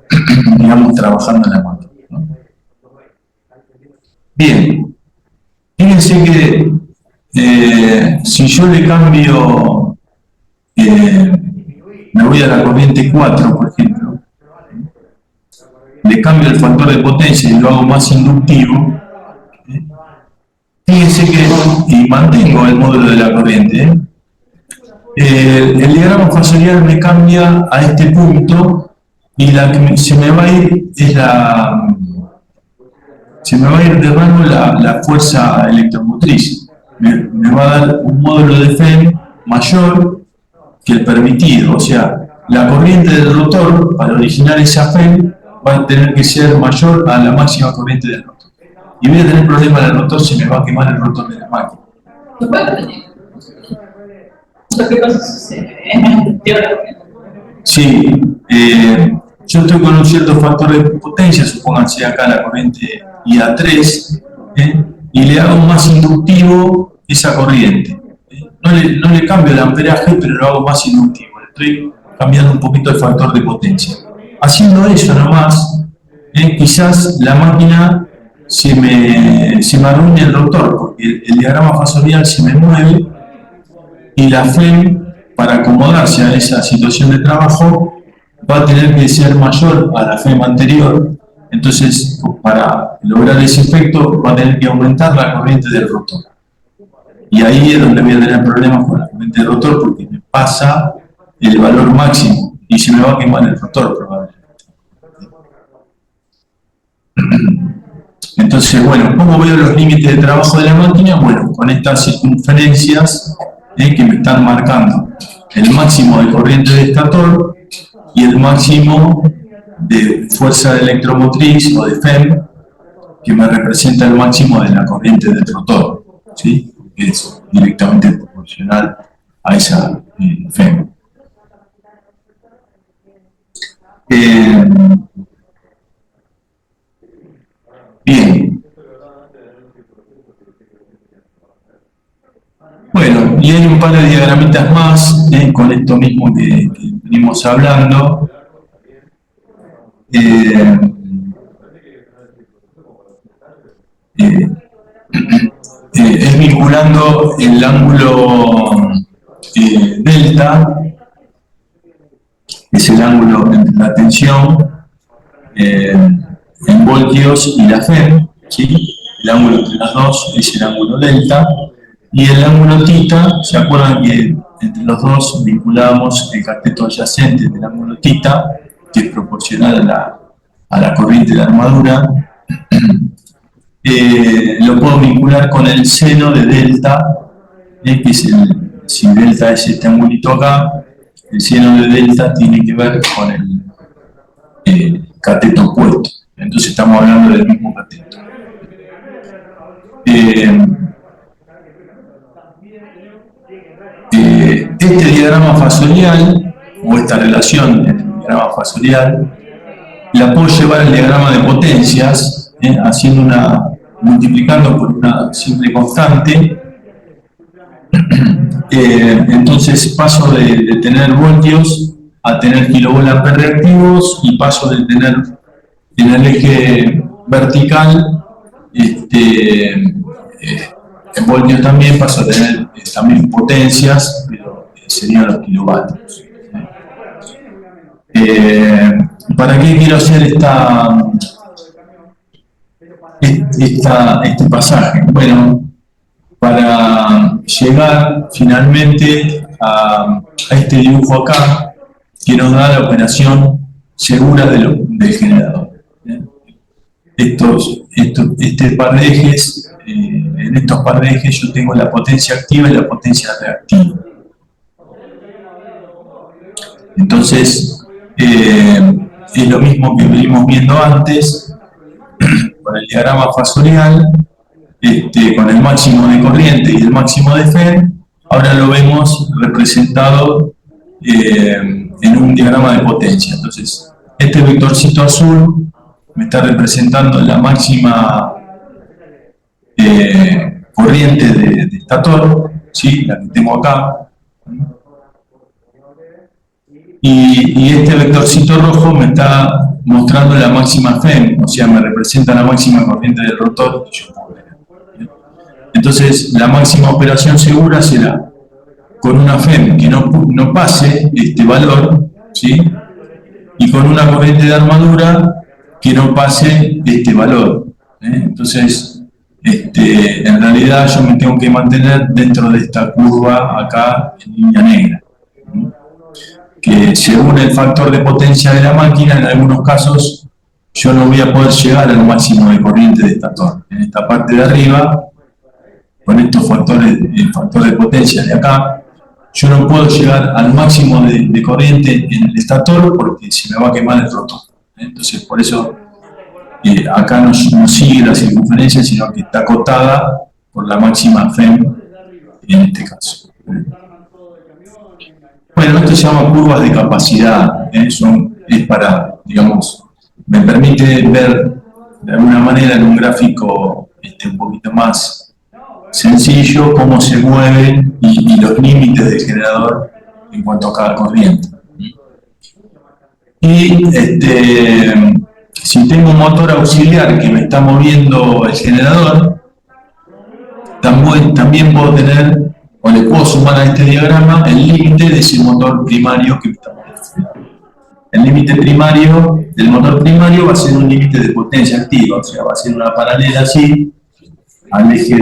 digamos, trabajando en la máquina. Bien, fíjense que si yo le cambio, me voy a la corriente 4, por ejemplo, le cambio el factor de potencia y lo hago más inductivo, fíjense que, y mantengo el módulo de la corriente, el diagrama fasorial me cambia a este punto y la que se me va a ir es se me va a ir de rango la fuerza electromotriz. Me va a dar un módulo de FEM mayor que el permitido. O sea, la corriente del rotor, para originar esa FEM, va a tener que ser mayor a la máxima corriente del rotor. Y voy a tener problemas en el rotor, se me va a quemar el rotor de la máquina. ¿Qué cosa sucede? Sí, yo estoy con un cierto factor de potencia, supónganse acá la corriente IA3, y le hago más inductivo esa corriente. No le cambio el amperaje, pero lo hago más inductivo. Le estoy cambiando un poquito el factor de potencia. Haciendo eso nomás, quizás la máquina se me arruine el rotor, porque el diagrama fasorial se me mueve y la FEM, para acomodarse a esa situación de trabajo, va a tener que ser mayor a la FEM anterior. Entonces, para lograr ese efecto, va a tener que aumentar la corriente del rotor. Y ahí es donde voy a tener problemas con la corriente del rotor, porque me pasa el valor máximo y se me va a quemar el rotor probablemente. Entonces, bueno, ¿cómo veo los límites de trabajo de la máquina? Bueno, con estas circunferencias que me están marcando el máximo de corriente de estator y el máximo de fuerza electromotriz o de FEM, que me representa el máximo de la corriente del rotor, ¿sí? Que es directamente proporcional a esa FEM. Bien. Bueno, y hay un par de diagramitas más con esto mismo que venimos hablando. Es vinculando el ángulo delta, que es el ángulo entre la tensión en voltios y la FEM, ¿sí? El ángulo entre las dos es el ángulo delta, y el ángulo θ, ¿se acuerdan que entre los dos vinculamos el cateto adyacente del ángulo θ, que es proporcional a la corriente de la armadura? Lo puedo vincular con el seno de delta, que es si delta es este angulito acá, el seno de delta tiene que ver con el cateto opuesto. Entonces estamos hablando del mismo cateto. Este diagrama fasorial, o esta relación en el diagrama fasorial, la puedo llevar al diagrama de potencias, multiplicando por una simple constante. Entonces paso de tener voltios a tener kilovolt reactivos, y paso de tener en el eje vertical en voltios también, paso a tener también potencias, pero serían los kilovatios. ¿Para qué quiero hacer este pasaje? Bueno, para llegar finalmente a este dibujo acá, que nos da la operación segura del generador. Este par de ejes, en estos par de ejes yo tengo la potencia activa y la potencia reactiva. Entonces, es lo mismo que venimos viendo antes, con el diagrama fasorial, con el máximo de corriente y el máximo de FEM. Ahora lo vemos representado en un diagrama de potencia. Entonces, este vectorcito azul me está representando la máxima corriente de estator, ¿sí? La que tengo acá. Y este vectorcito rojo me está mostrando la máxima FEM, o sea, me representa la máxima corriente del rotor que yo puedo ver. Entonces, la máxima operación segura será con una FEM que no pase este valor, ¿sí? Y con una corriente de armadura que no pase este valor. Entonces, en realidad yo me tengo que mantener dentro de esta curva acá en línea negra, que según el factor de potencia de la máquina, en algunos casos yo no voy a poder llegar al máximo de corriente de estator. En esta parte de arriba, con estos factores, el factor de potencia de acá, yo no puedo llegar al máximo de corriente en el estator porque se me va a quemar el rotor. Entonces, por eso acá no sigue la circunferencia, sino que está acotada por la máxima FEM en este caso. Bueno, esto se llama curvas de capacidad. Es para, digamos, me permite ver de alguna manera en un gráfico un poquito más sencillo cómo se mueven y los límites del generador en cuanto a cada corriente. Y si tengo un motor auxiliar que me está moviendo el generador, también puedo tener, o le puedo sumar a este diagrama, el límite de ese motor primario que me está moviendo. El límite primario del motor primario va a ser un límite de potencia activa, o sea, va a ser una paralela así al eje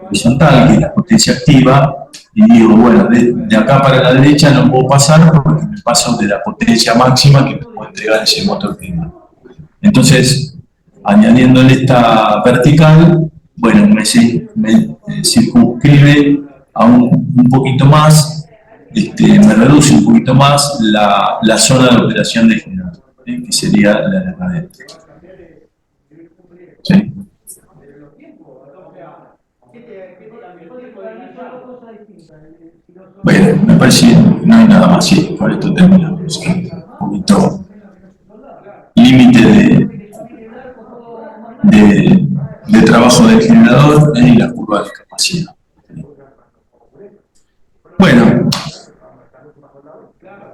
horizontal, que es la potencia activa, y digo, bueno, de acá para la derecha no puedo pasar porque me paso de la potencia máxima que me puede entregar ese motor primario. Entonces, añadiéndole esta vertical, bueno, me circunscribe a un poquito más, me reduce un poquito más la zona de operación del generador, que sería la de acá adentro. ¿Sí? Bueno, me parece que no hay nada más, sí, por esto terminamos. Un poquito límite de trabajo del generador y la curva de capacidad. Bueno,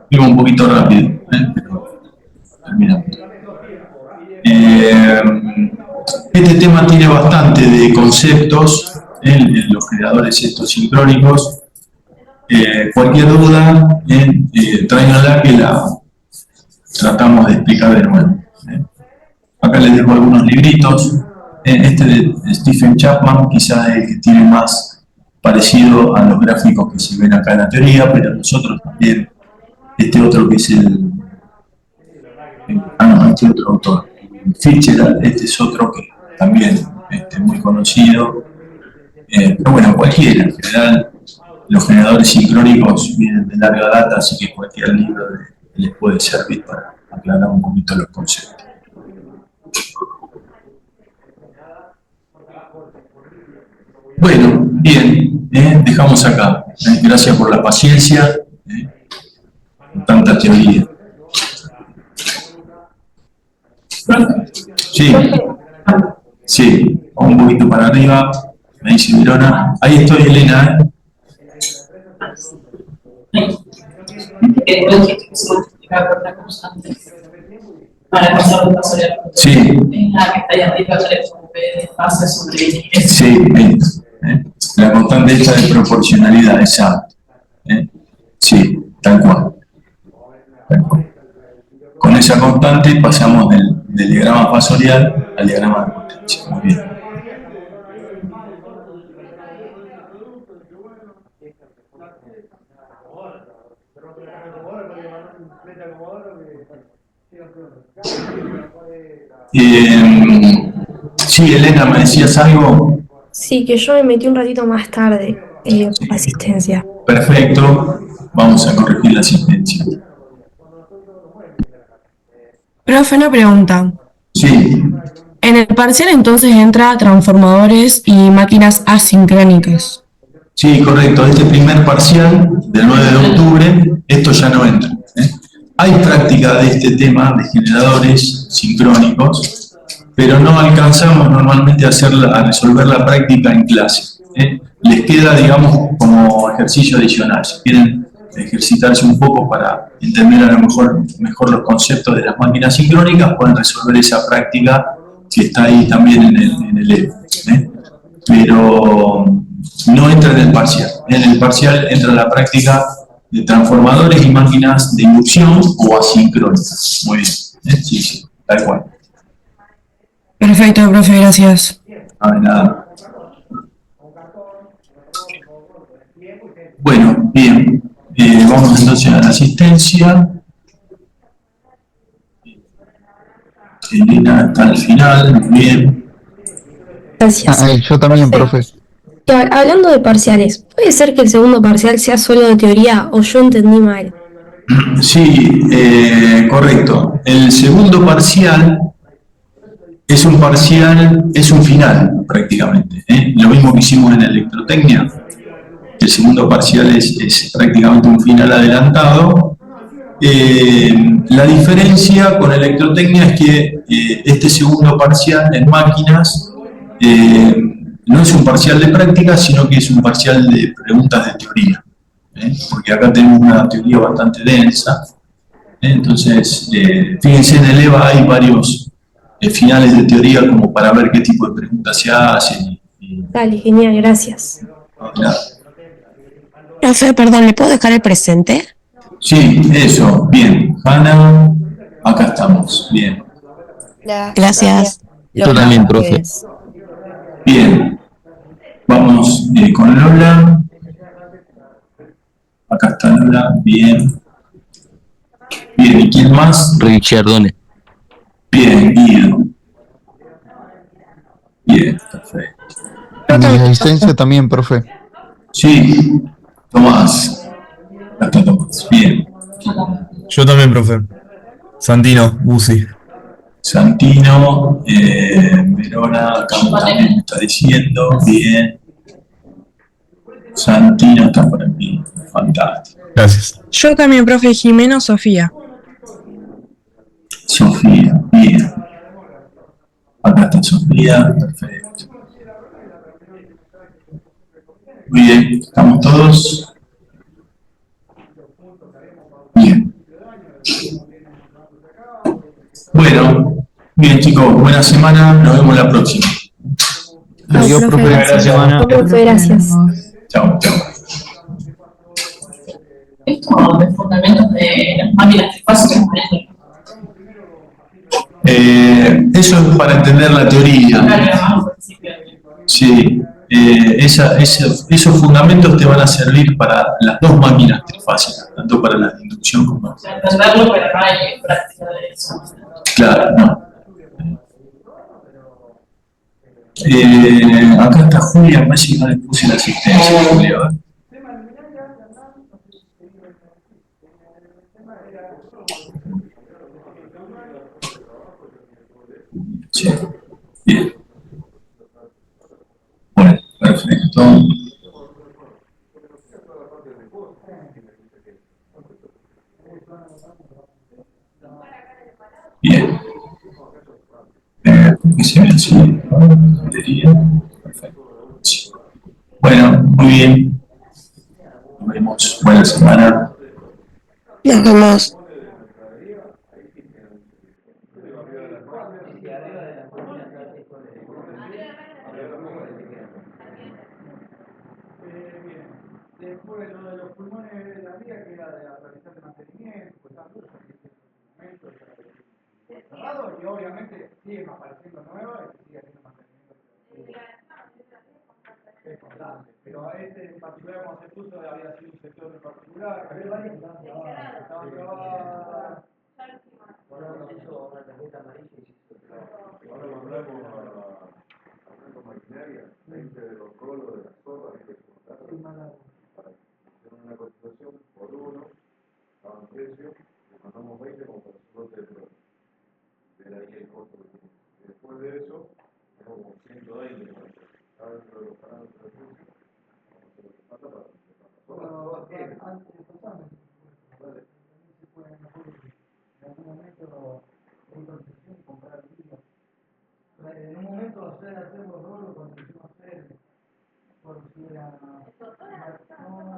digo un poquito rápido, pero terminamos. Este tema tiene bastante de conceptos en los generadores estos sincrónicos. Cualquier duda, tráiganla que la tratamos de explicar de nuevo. Acá les dejo algunos libritos. Este de Stephen Chapman quizá es el que tiene más parecido a los gráficos que se ven acá en la teoría, pero nosotros también, este otro que es este otro autor, Fitzgerald, este es otro que también muy conocido, pero bueno, cualquiera, en general los generadores sincrónicos vienen de larga data, así que cualquier libro les puede servir para aclarar un poquito los conceptos. Bueno, bien, dejamos acá. Gracias por la paciencia, con tanta teoría. Sí, sí, un poquito para arriba, me dice Verona. Ahí estoy, Elena. Que después dijiste que se multiplica por la constante para pasar un paso de Sí, en la que está ahí arriba, que le pongo de fase sobre y sí, la constante esta de proporcionalidad, exacto. Sí, tal cual. Tal cual. Con esa constante pasamos del diagrama fasorial al diagrama de potencia. Muy bien. Sí, Elena, ¿me decías algo? Sí, que yo me metí un ratito más tarde Sí. por asistencia. Perfecto. Vamos a corregir la asistencia. Profe, una pregunta. Sí, En el parcial entonces entra transformadores y máquinas asincrónicas. sí, correcto. Este primer parcial del 9 de octubre, esto ya no entra. Hay práctica de este tema de generadores sincrónicos, pero no alcanzamos normalmente a resolver la práctica en clase. Les queda, digamos, como ejercicio adicional. Si quieren ejercitarse un poco para entender a lo mejor los conceptos de las máquinas sincrónicas, pueden resolver esa práctica que está ahí también en el EVO. Pero no entra en el parcial. En el parcial entra la práctica de transformadores y máquinas de inducción o asincrónicas. Muy bien. Sí, sí, tal cual. Perfecto, profe, gracias. No hay nada. Bueno, bien. Vamos entonces a la asistencia. Elena está al final. Muy bien. Gracias. Yo también, profe. Hablando de parciales, ¿puede ser que el segundo parcial sea solo de teoría o yo entendí mal? Sí, correcto. El segundo parcial es un parcial, es un final prácticamente. Lo mismo que hicimos en electrotecnia. El segundo parcial es prácticamente un final adelantado. La diferencia con electrotecnia es que este segundo parcial en máquinas no es un parcial de práctica, sino que es un parcial de preguntas de teoría. Porque acá tenemos una teoría bastante densa. Entonces, fíjense, en el EVA hay varios finales de teoría como para ver qué tipo de preguntas se hacen. Dale, genial, gracias. Nada. Profe, perdón, ¿le puedo dejar el presente? Sí, eso, bien. Hanna, acá estamos, bien. Gracias. Yo también, profe. Bien, vamos con Lola. Acá está Lola, bien. Bien, ¿y quién más? Richardone. Bien, Guido. Bien, perfecto. Mi asistencia también, profe. Sí, Tomás. Acá está Tomás, bien. Yo también, profe. Santino, Busi. Santino, Verona, acá también me está diciendo, bien. Santino está por aquí, fantástico. Gracias. Yo también, profe. Jimeno, Sofía. Sofía, bien. Acá está Sofía, perfecto. Muy bien, ¿estamos todos? Bien. Bueno, bien chicos, buena semana, nos vemos la próxima. Adiós, Chao, profe. gracias. Gracias, Chao, profe, gracias. Chao, chao. esto de fundamentos de las máquinas trifásicas. Eso es para entender la teoría. Claro, principio. Sí, esos fundamentos te van a servir para las dos máquinas trifásicas, tanto para la inducción como... Entenderlo, pero no hay práctica de eso. Claro, no. Acá está Julia, me parece que no le puse la asistencia, Julia, ¿verdad? Sí, bien. Bueno, perfecto. Sí, debería. Perfecto. Sí. Bueno, muy bien. Nos vemos. Buena semana. Nos vemos. Después lo de los pulmones de la vía que era de realizar el mantenimiento, pues está mucho cerrado y obviamente siguen apareciendo nuevas y sigue haciendo mantenimiento. Es constante, pero a este en particular cuando se puso había sido un sector en particular, había varias que estaban grabadas. Ahora nos hizo una tarjeta amarilla y se hizo. Ahora mandamos a maquinaria, gente de los rolos de las zorras, que se montaron para hacer una cotización por uno, daban precio, le mandamos 20 como para su lote de prueba. De ahí el costo que tiene. Después de eso, tenemos como 120 que está dentro de los parámetros de precio, vamos a hacer lo que falta para antes de pasar, vale. Se puede mejor en algún momento en concesión comprar líneas. En un momento hacer los rolos con concesión hacer por si era no era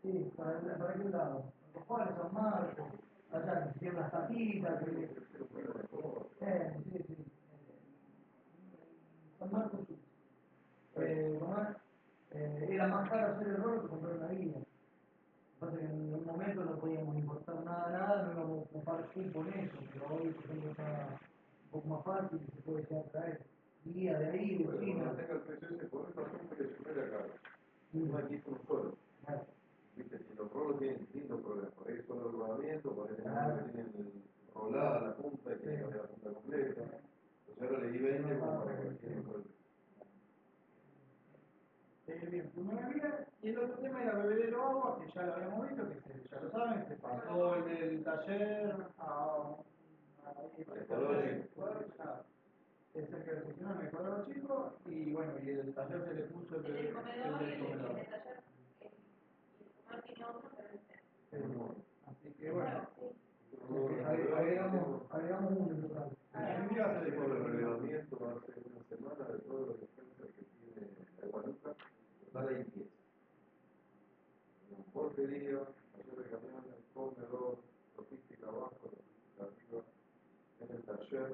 sí, para aquel lado los cuales son marcos allá que hicieron las tapitas que sí son marcos era más caro hacer el rolo que comprar una línea. Entonces, en un momento no podíamos importar nada, no íbamos a ocupar tiempo en eso, pero hoy, por ejemplo, está un poco más fácil y se puede llegar a traer guía de ahí, de China. Tenga el precio ese, por eso siempre le supera acá. No hay equipo solo. Viste, si los rolos tienen distintos problemas, por ahí solo el rodamiento, por ahí tienen rolada la punta y tienen que haber la punta completa. Entonces ahora le di 20 como para que tienen problema. Bien, primera vía, y el otro tema era bebedero agua, que ya lo habíamos visto, que ya lo saben, se pasó el del taller a es cerca del seccional, en el cuadrado chico, y bueno, y el taller se le puso el del comedor. Así que bueno, agregamos uno en total. Iba a ser por el relevamiento hace una semana de todos los ejemplos que tiene la Guadalupe, da la limpieza. Portería, taller de camiones, comedor, logística abajo, logística arriba, en el taller,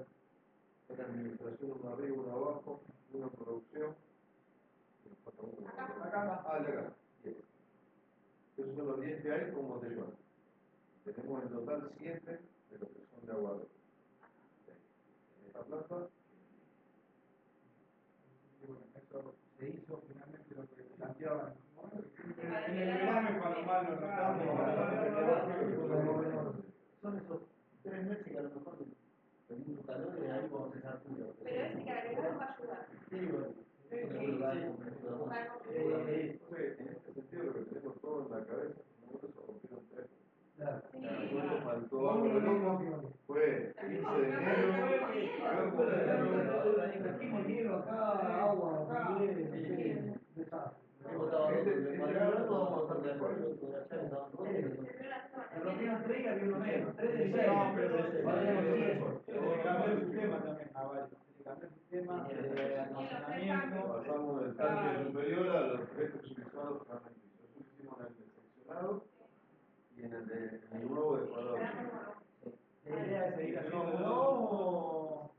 en la administración uno arriba, uno abajo, uno en producción. Acá. Bien. Esos son los 10 que hay con botellón. Tenemos en total 7 de los que son de agua. En esta planta. Y bueno, esto se hizo finalmente lo que planteaban. En el verano, cuando más lo notamos, son esos 3 meses que a lo mejor con mucho calor y ahí vamos a estar frío. Pero ese que agregaron va a ayudar. Sí, bueno. En este sentido, lo que tenemos todo en la cabeza, nosotros rompieron 3. Claro, faltó agua de loco, fue 15 de enero, trajimos hielo acá, agua, vamos a estar mejor. Se rompieron 3 y había uno menos, 3 de 6. No, pero se cambió el sistema también, se cambió el sistema de almacenamiento. Pasamos del tanque superior a los 3 utilizados realmente. Nosotros hicimos en el seccionado y en el nuevo de cuadrado. ¿La idea es seguir haciendo no?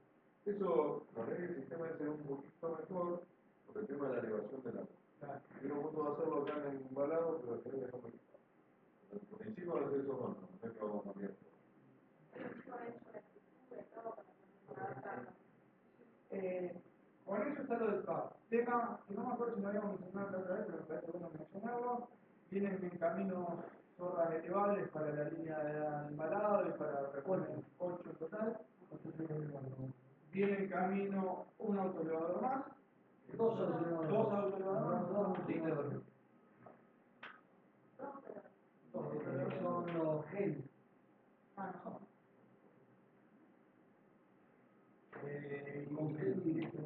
Eso, la verdad que el sistema debe ser un poquito mejor por el tema de la elevación del agua. Yo no puedo hacerlo acá en el embalado, pero se debe complicado. Por encima de hacer eso no es que vamos a cambiar. Con eso está lo del CAP. Tema, que no me acuerdo si lo habíamos mencionado la otra vez, pero me parece bueno mencionarlo. Vienen en caminos zorras elevables para la línea de embalado y para reponer 8 en total. Viene en camino un autoelevador más. Dos autoelevadores, son los gel. Con gel directo.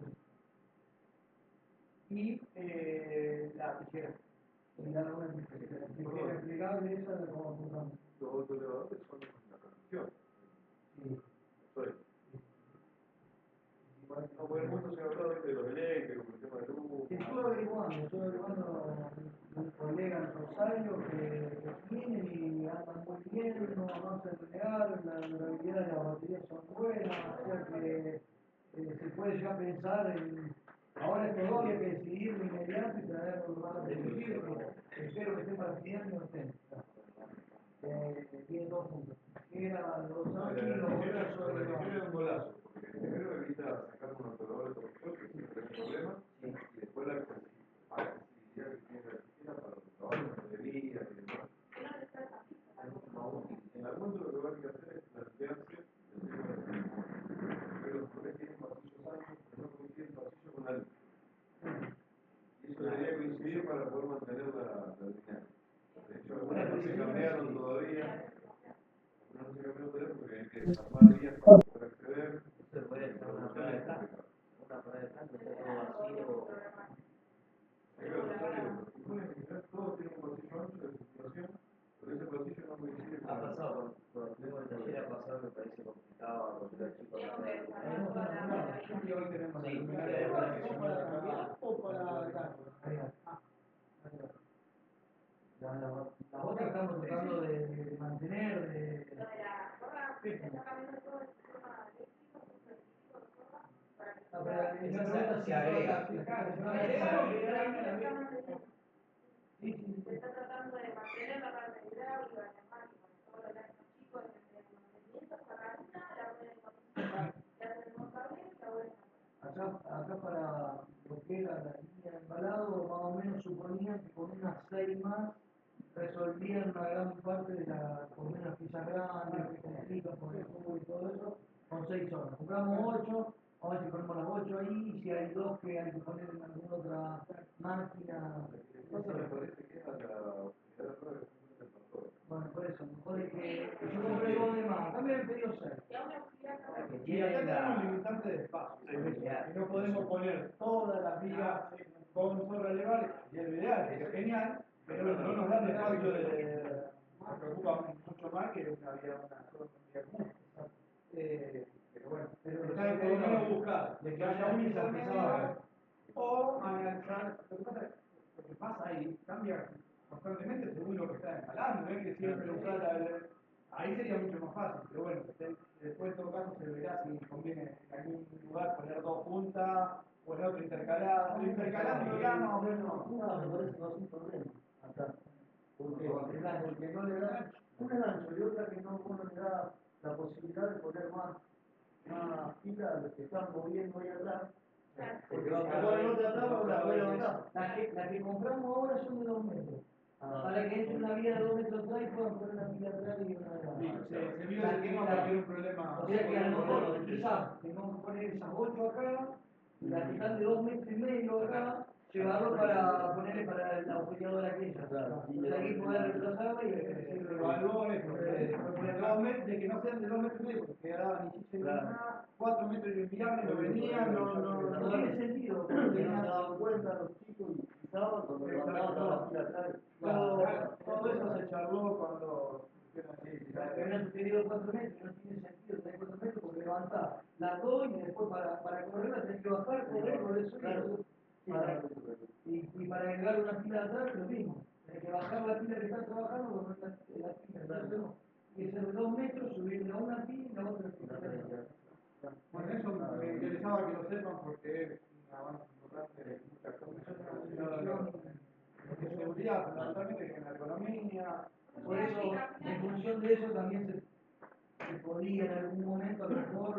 Y la tijera. La explicable esa de cómo funcionamos. Los autoelevadores son la conexión. Sí. No, por el mundo se habló de los eléctricos, el tema de luz. Estuve averiguando un colega en Rosario que viene y anda muy bien, no avanza en renegar, la durabilidad de las baterías son buenas, o sea que se puede ya pensar en, ahora es todo, hay que decidir de inmediato y traer los lugares de elegir, espero que esté para fin de año, no esté. Tiene dos puntos. Era los No, dos la kilos, decisión sobre era un golazo, porque primero evita sacar un controlador de profesor que siempre es un problema, y después la accesibilidad que tiene la oficina para los trabajos de día y demás. En la punto lo que hay que hacer es plantearse el tema de que los profesores tienen pasillos anchos, pero no coinciden pasillo con la luz. Y eso debería coincidir para poder mantener la dinámica. De hecho, algunas no se cambiaron todavía. Algunas no se cambiaron todavía porque hay que armar vías para poder acceder. se puede estar una pared de planta, está todo vacío. Todos tienen un pasillo ancho de circulación, pero ese pasillo no coincide con Ha pasado, cuando tuvimos el taller ha pasado, me parece complicado, porque los chicos y hoy tenemos sí, las otras estamos tratando de mantener, se agrega. Se está tratando de mantener la parte hidráulica, neumática, todo lo que hacen los chicos, el mantenimiento, sacar una, la vuelven con ya tenemos cable, la vuelven Acá para lo que era la línea de embalado, más o menos suponían que con unas 6 más resolvían una gran parte de la, con unas piezas grandes que complican por el jugo y todo eso, con 6 horas. Compramos 8, a ver si ponemos las 8 ahí, si hay 2 que hay que poner en alguna otra máquina. Eso me parece que era la unidad de prueba que se pasó. Bueno, por eso, mejor es que yo compré 2 de más, acá me han pedido 6. Y acá tenemos un limitante de espacio. Y no podemos poner todas las vigas con zorra elevada, y es lo ideal, que es genial, pero no nos dan espacio de. Nos preocupa mucho más que una vía común. Pero bueno, está por lo menos buscar de que haya un intermedio o analizar. Lo que pasa ahí cambia constantemente según lo que está instalando, no es que siempre usar ahí sería mucho más fácil, pero bueno, después en todo caso se verá si conviene en algún lugar poner dos juntas o en otro intercalado. Intercalando ya más o menos. No, me parece que no es un problema. Acá. Porque no le da una es ancho y otra que no uno le da la posibilidad de poner más fibra a los que están moviendo ahí atrás. Porque va a poner otra atrás o la puede levantar. Las que compramos ahora son de 2 metros. Para que entre una vía de 2 metros atrás y puedan poner una vía atrás y una adelante. Se vio ese tema porque era un problema. O sea que a lo mejor quizás tenemos que poner esas 8 acá, y las que están de 2 metros y medio acá, llevarlo para ponerle para la apoyadora aquella. Y aquí poder reemplazarla y Se evaluó eso, de que no sean de 2 metros y medio, porque quedaban ni chiste ni nada, 4 metros de inviable, no venían, no tiene sentido, porque no se daban cuenta los chicos y estaban cuando levantaban la fila atrás. todo eso se charló cuando. Que habían tenido 4 metros, no tiene sentido tener 4 metros porque levantás las 2 y después para correrla tenés que bajar, correr, subir. Y para agregar una fila de atrás lo mismo. Tenés que bajar la fila que está trabajando con la fila. Entonces no. Y es de 2 metros, subirle a una fila y la otra fila. Bueno, eso me interesaba que lo sepan porque es un avance importante de muchas cosas. De seguridad, fundamentalmente en la economía. Por eso, en función de eso también se podía en algún momento a lo mejor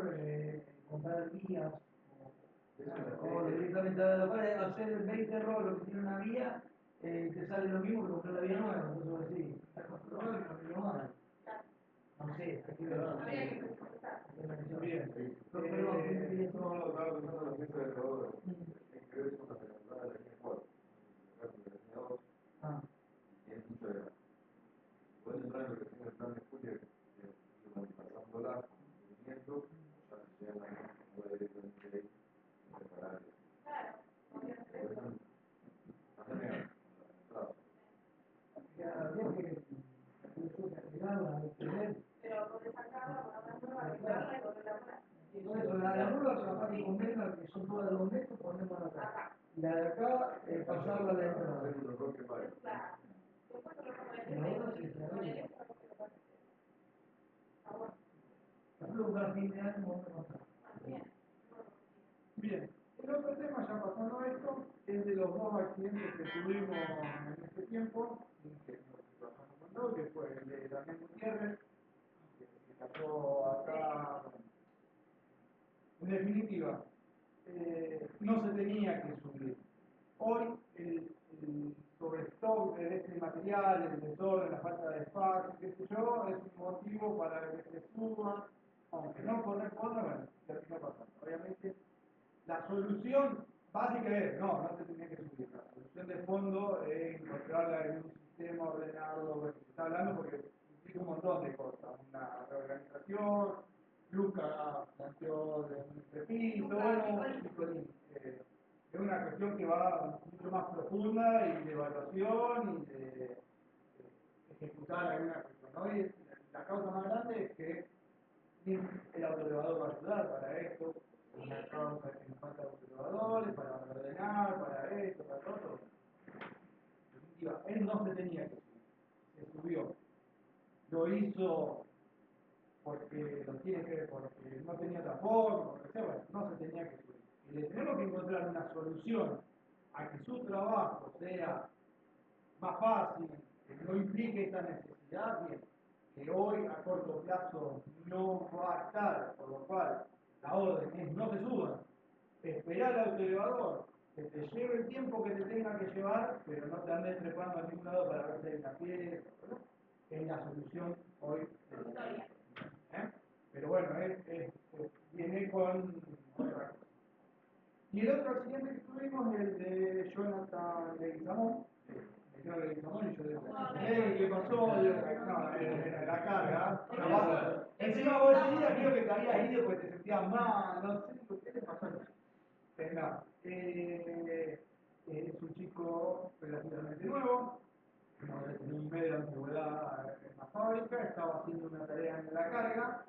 comprar vías o directamente hacer 20 rolos que tiene una vía, te sale lo mismo que comprar la vía nueva. Entonces vos decís, está construido y no mal. No sé, hay que ver. Bien. No, estaba pensando en la fiesta de grabadora. Hay que ver con la secundaria de la línea 4. La línea 2. Y es mucho de. Pueden entrar en lo que tiene el plan de Julia, que pasándola con movimiento, ya se llegan a la directamente ahí, preparar. pero podés sacarla para una nueva, quitarla y volverla a poner. Por eso, la nueva la capaz que convenga que son todas de 2 metros, ponemos acá. Y la de acá, pasarla a la entrada. Y la otra sí, la otra. Nosotros para fin de año vamos a pasar. Bien, el otro tema, ya pasando a esto, es de los 2 accidentes que tuvimos en este tiempo, que nos contó, que fue el de Daniel Gutiérrez, que cayó acá. En definitiva, no se tenía que subir. Hoy el sobrestock de este material, el desorden, la falta de espacio, qué sé yo, es un motivo para que se suba, aunque no corresponda, bueno, termina pasando. Obviamente, la solución básica es, no se tenía que subir. La solución de fondo es encontrarla en un sistema ordenado, bueno, se está hablando porque implica un montón de cosas, una reorganización. Luca planteó de un entrepiso, bueno, es una cuestión que va mucho más profunda y de evaluación y de ejecutar alguna cuestión, ¿no? Y la causa más grande es que el autoelevador va a ayudar para esto, es una causa que nos falta autoelevadores, para ordenar, para esto, para todo. En definitiva, él no se tenía que subir, se subió. Lo hizo porque lo tiene que ver, porque no tenía otra forma, porque sea, bueno, no se tenía que subir. Y le tenemos que encontrar una solución a que su trabajo sea más fácil, que no implique esta necesidad, bien, que hoy a corto plazo no va a estar, por lo cual la orden es no se suban, esperar al autoelevador, que te lleve el tiempo que te tenga que llevar, pero no te andes trepando a ningún lado para ver si hay una pieza, ¿no? Es la solución hoy. Pero bueno, viene con otra cosa. Y el otro accidente que tuvimos es el de Jonathan Leguizamón. Señor Leguizamón, y yo decía, ¿qué pasó? No, la carga. Encima vos ese día creo que te habías ido porque te sentías mal, no sé qué le pasó. Venga, es un chico relativamente nuevo, como de un mes de antigüedad en la fábrica, estaba haciendo una tarea en la carga,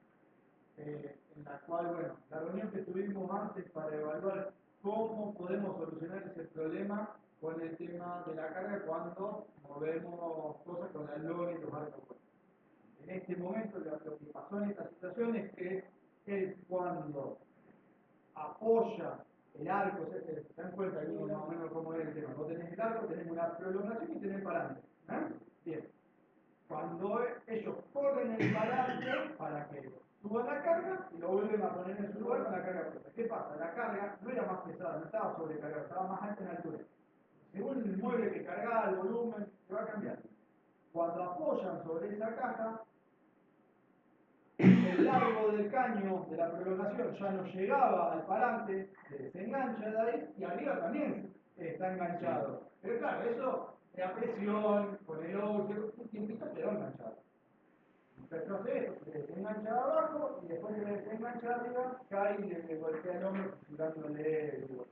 en la cual, bueno, la reunión que tuvimos antes para evaluar cómo podemos solucionar ese problema con el tema de la carga cuando movemos cosas con la lona y los arcos. En este momento, lo que pasó en esta situación es que él, cuando apoya el arco, se dan cuenta ahí más o menos cómo es el tema. Vos tenés el arco, tenés una prolongación y tenés parante. Bien. Cuando ellos ponen el parante para que suba la carga y lo vuelven a poner en su lugar con la carga puesta. ¿Qué pasa? La carga no era más pesada, no estaba sobrecargada, estaba más alta en altura. Según el mueble que cargaba, el volumen, se va cambiando. Cuando apoyan sobre esa caja, el largo del caño de la prolongación ya no llegaba al parante, se desengancha de ahí y arriba también está enganchado. Pero claro, eso la presión, con el ojo, un tiempito quedó enganchado. Empezó a hacer esto, se desengancha de abajo y después se desengancha de arriba, cae y le golpea el hombro fisurándole el hueso.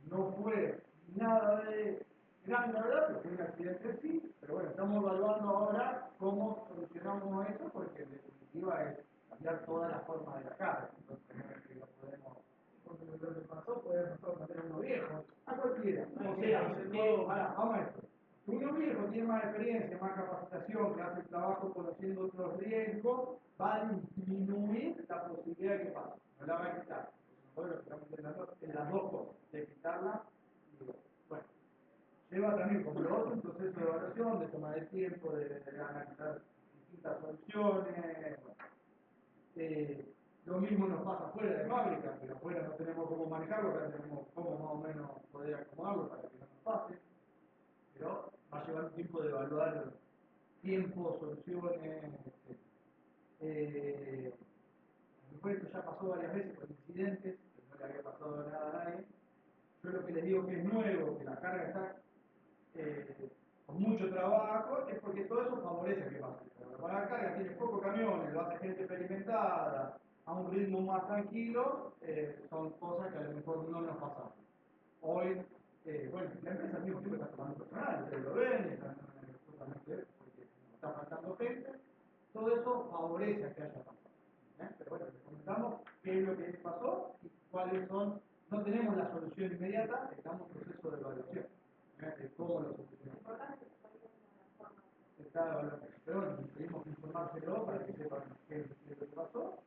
No fue nada de gran gravedad, pero fue un accidente sí, pero bueno, estamos evaluando ahora cómo solucionamos eso, porque en definitiva es cambiar toda la forma de la carga, entonces no es que lo podemos, porque lo que pasó puede nosotros meter a uno viejo, a cualquiera, o sea, vamos a esto. Uno viejo tiene más experiencia, más capacitación, que hace el trabajo conociendo otros riesgos, va a disminuir la posibilidad de que pase, no la va a quitar. Nosotros lo que estamos intentando es las dos cosas, de quitarla y bueno, lleva también como lo otro un proceso de evaluación, de tomar el tiempo, de analizar distintas soluciones. Bueno. Lo mismo nos pasa fuera de fábrica, pero afuera no tenemos cómo manejarlo, acá tenemos cómo más o menos poder acomodarlo para que no nos pase. Pero va a llevar un tiempo de evaluar tiempo, soluciones. Esto ya pasó varias veces con incidentes, que no le había pasado nada a nadie. Yo lo que les digo que es nuevo, que la carga está con mucho trabajo, es porque todo eso favorece que pase. Cuando la carga tiene pocos camiones, lo hace gente experimentada, a un ritmo más tranquilo, son cosas que a lo mejor no nos pasan. Hoy, bueno, la empresa al mismo tiempo está tomando personal, ustedes lo ven, están justamente porque nos está faltando gente, todo eso favorece a que haya pasado. Pero bueno, les comentamos qué es lo que pasó y cuáles son. No tenemos la solución inmediata, estamos en proceso de evaluación de cómo lo solucionamos. Está evaluando, pero bueno, tenemos que informárselo para que sepan qué es lo que pasó.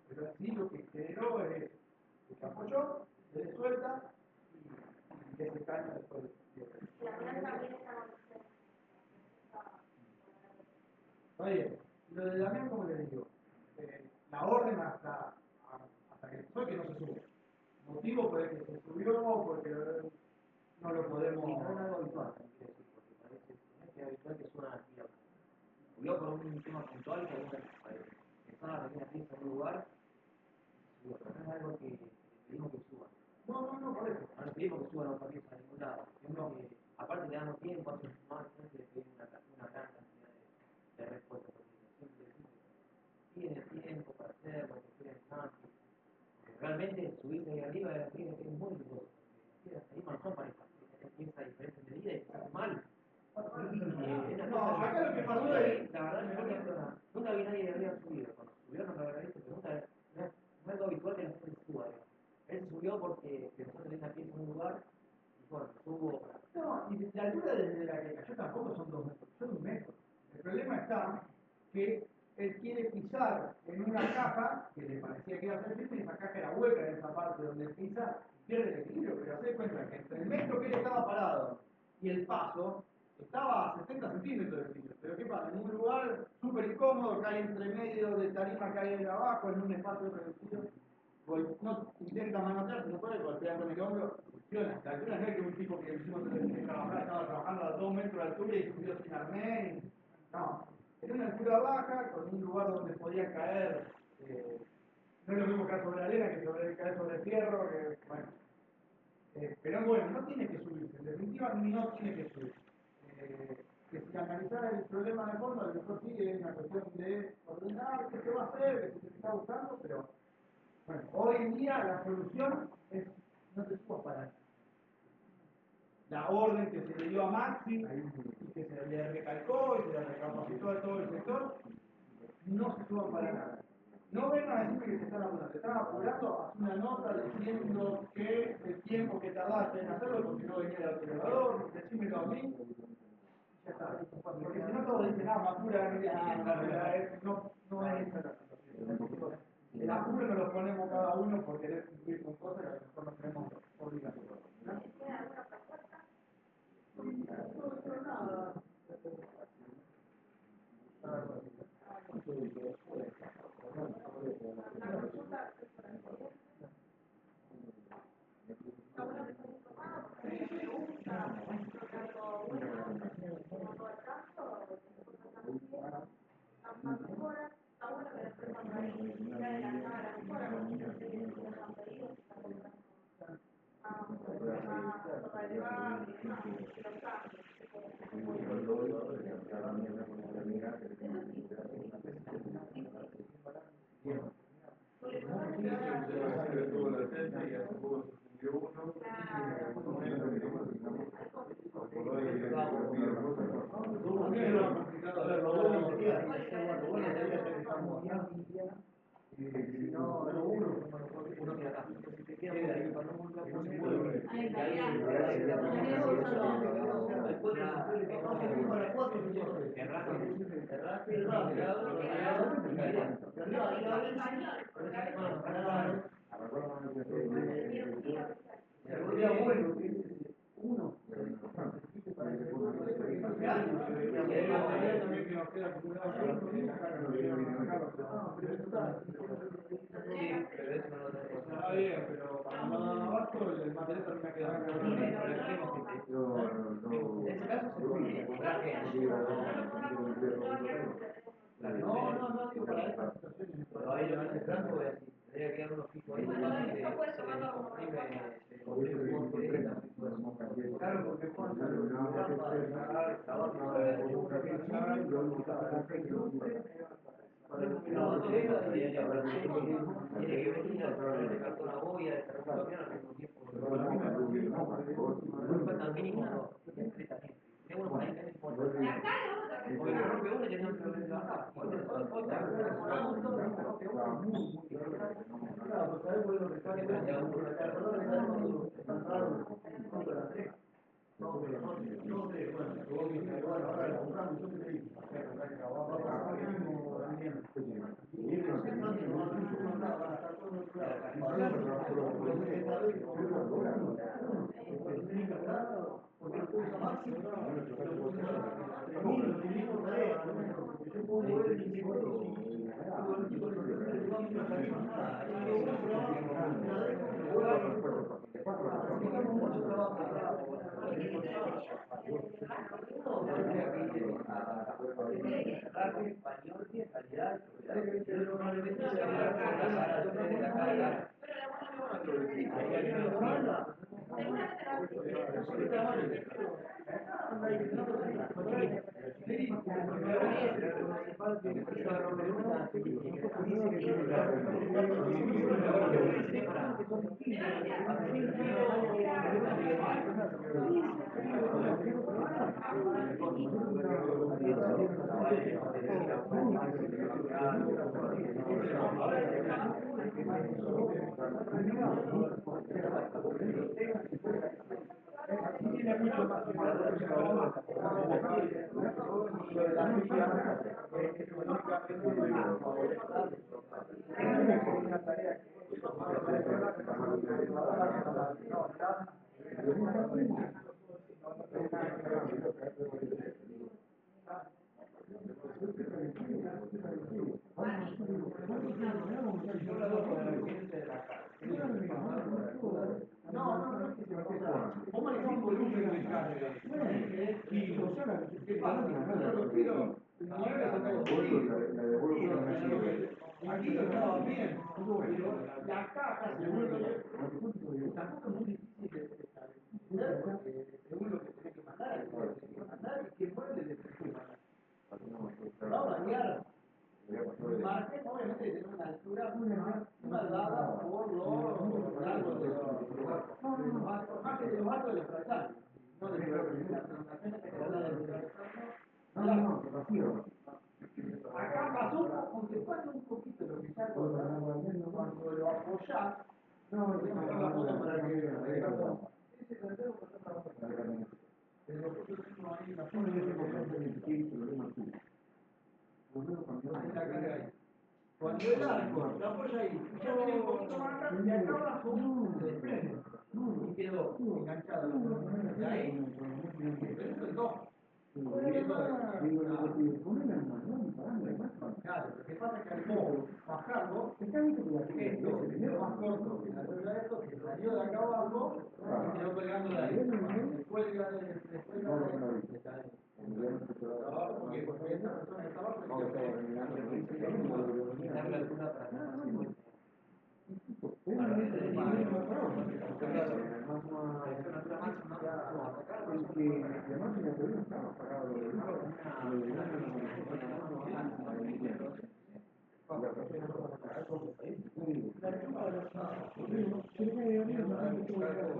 Pero así lo que generó es que se apoyó, se le suelta y que se caña después de Está bien. Lo de Damián, como le digo, la orden hasta que fue que no se subió. Motivo por el que se subió, porque no lo podemos. Sí, no es algo habitual, quiero decir, porque parece que es habitual que suban aquí. Subió por un tema puntual que nunca empezaron a pedir fiesta en un lugar, subió, pero no es algo que pedimos que suban. No, por eso. No le pedimos que suban los partidos a ningún lado. Que, aparte le damos tiempo, hace más gente le pedimos una gran cantidad de respuestas. Siempre decimos que tienen tiempo para hacer lo que quieren más. Realmente subirse ahí arriba de la piedra es muy riesgoso. Las tarimas no son parejas. Piensa diferentes medidas y se hace mal. Acá lo que pasó es. La verdad, nunca vi nadie de arriba subido. Cuando subieron, no lo agradezco, pero nunca. No es algo habitual que la gente suba. Él subió porque pensó tener una pieza en un lugar y bueno, subo. No, y la altura desde la que cayó tampoco son 2 metros, son 1 metro. El problema está que él quiere pisar en una caja que le parecía que iba a ser firme y esa caja era hueca en esa parte donde pisa y pierde el equilibrio, pero se da cuenta que entre el metro que él estaba parado y el paso estaba a 70 centímetros de equilibrio. Pero ¿qué pasa? En un lugar súper incómodo, cae entre medio de tarima, cae de abajo, en un espacio reducido. No intenta manotear, no puede golpear con el hombro, funciona. La altura no es que un tipo que hicimos estaba trabajando a 2 metros de altura y subió sin arnés. No, en una altura baja, con un lugar donde podía caer, no es lo mismo caer sobre arena que caer sobre fierro, que bueno. Pero bueno, no tiene que subir, en definitiva no tiene que subir. Que si analizar el problema de fondo, a lo mejor sí es una cuestión de ordenar qué se va a hacer, qué se está buscando, pero bueno, hoy en día la solución es no te subas para nada. La orden que se le dio a Maxi y que se le recalcó y se le recapacitó a todo el sector, no se suban para nada. No vengan a decirme que se están apurando. Se están apurando, haz una nota diciendo que el tiempo que tardaste en hacerlo porque no venía el acelerador, decímelo a mí. Ya está. Porque si no todos dicen, me apura, no es esa la situación. El apuro nos lo ponemos cada uno por querer cumplir con cosas que a lo mejor no tenemos obligación. No, nada. Uno que acá, se queda ahí, cuando no se sería bueno que uno está bien, pero para no dar abasto el material también queda. En ese caso se puede cobrar no, digo para estas situaciones. Pero ahí lo que hace Franco es así, tendría que quedar unos picos ahí, se comprime un poco directa. Claro, porque Juan tiene que venir a descartar una boya, descartar una boya al mismo tiempo. No es tan mínimo, no. Es después tenemos que volver a bajar. Otra, Claro, ¿sabes por lo que está no, sé, bueno, vos dijiste, bueno, ahora la compramos, yo te dije, aquí lo estaba bien, la caja seguro que tampoco es muy difícil de calcular porque según lo que tiene que mandar, y qué mueble le tiene que mandar. Va a variar. El margen obviamente tiene una altura máxima dada por los largos de más que de los altos de los tratamientos, no de las prolongaciones que se dan de los acá pasó aunque pasa un poquito lo que está cuando lo apoyás, no, la foto para que ese tercero pasó para abajo. Pero yo tengo ahí la foto cuando el arco lo apoya ahí, ya viene un poquito más acá y acá abajo se desprende y quedó enganchado de ahí, pero eso es dos. Claro, lo que pasa es que al modo bajarlo, esto es más corto que la altura de esto, que salió de acá abajo y quedó colgando de ahí. Se cuelga de ahí. Porque esta persona que está abajo quitar la altura para que no se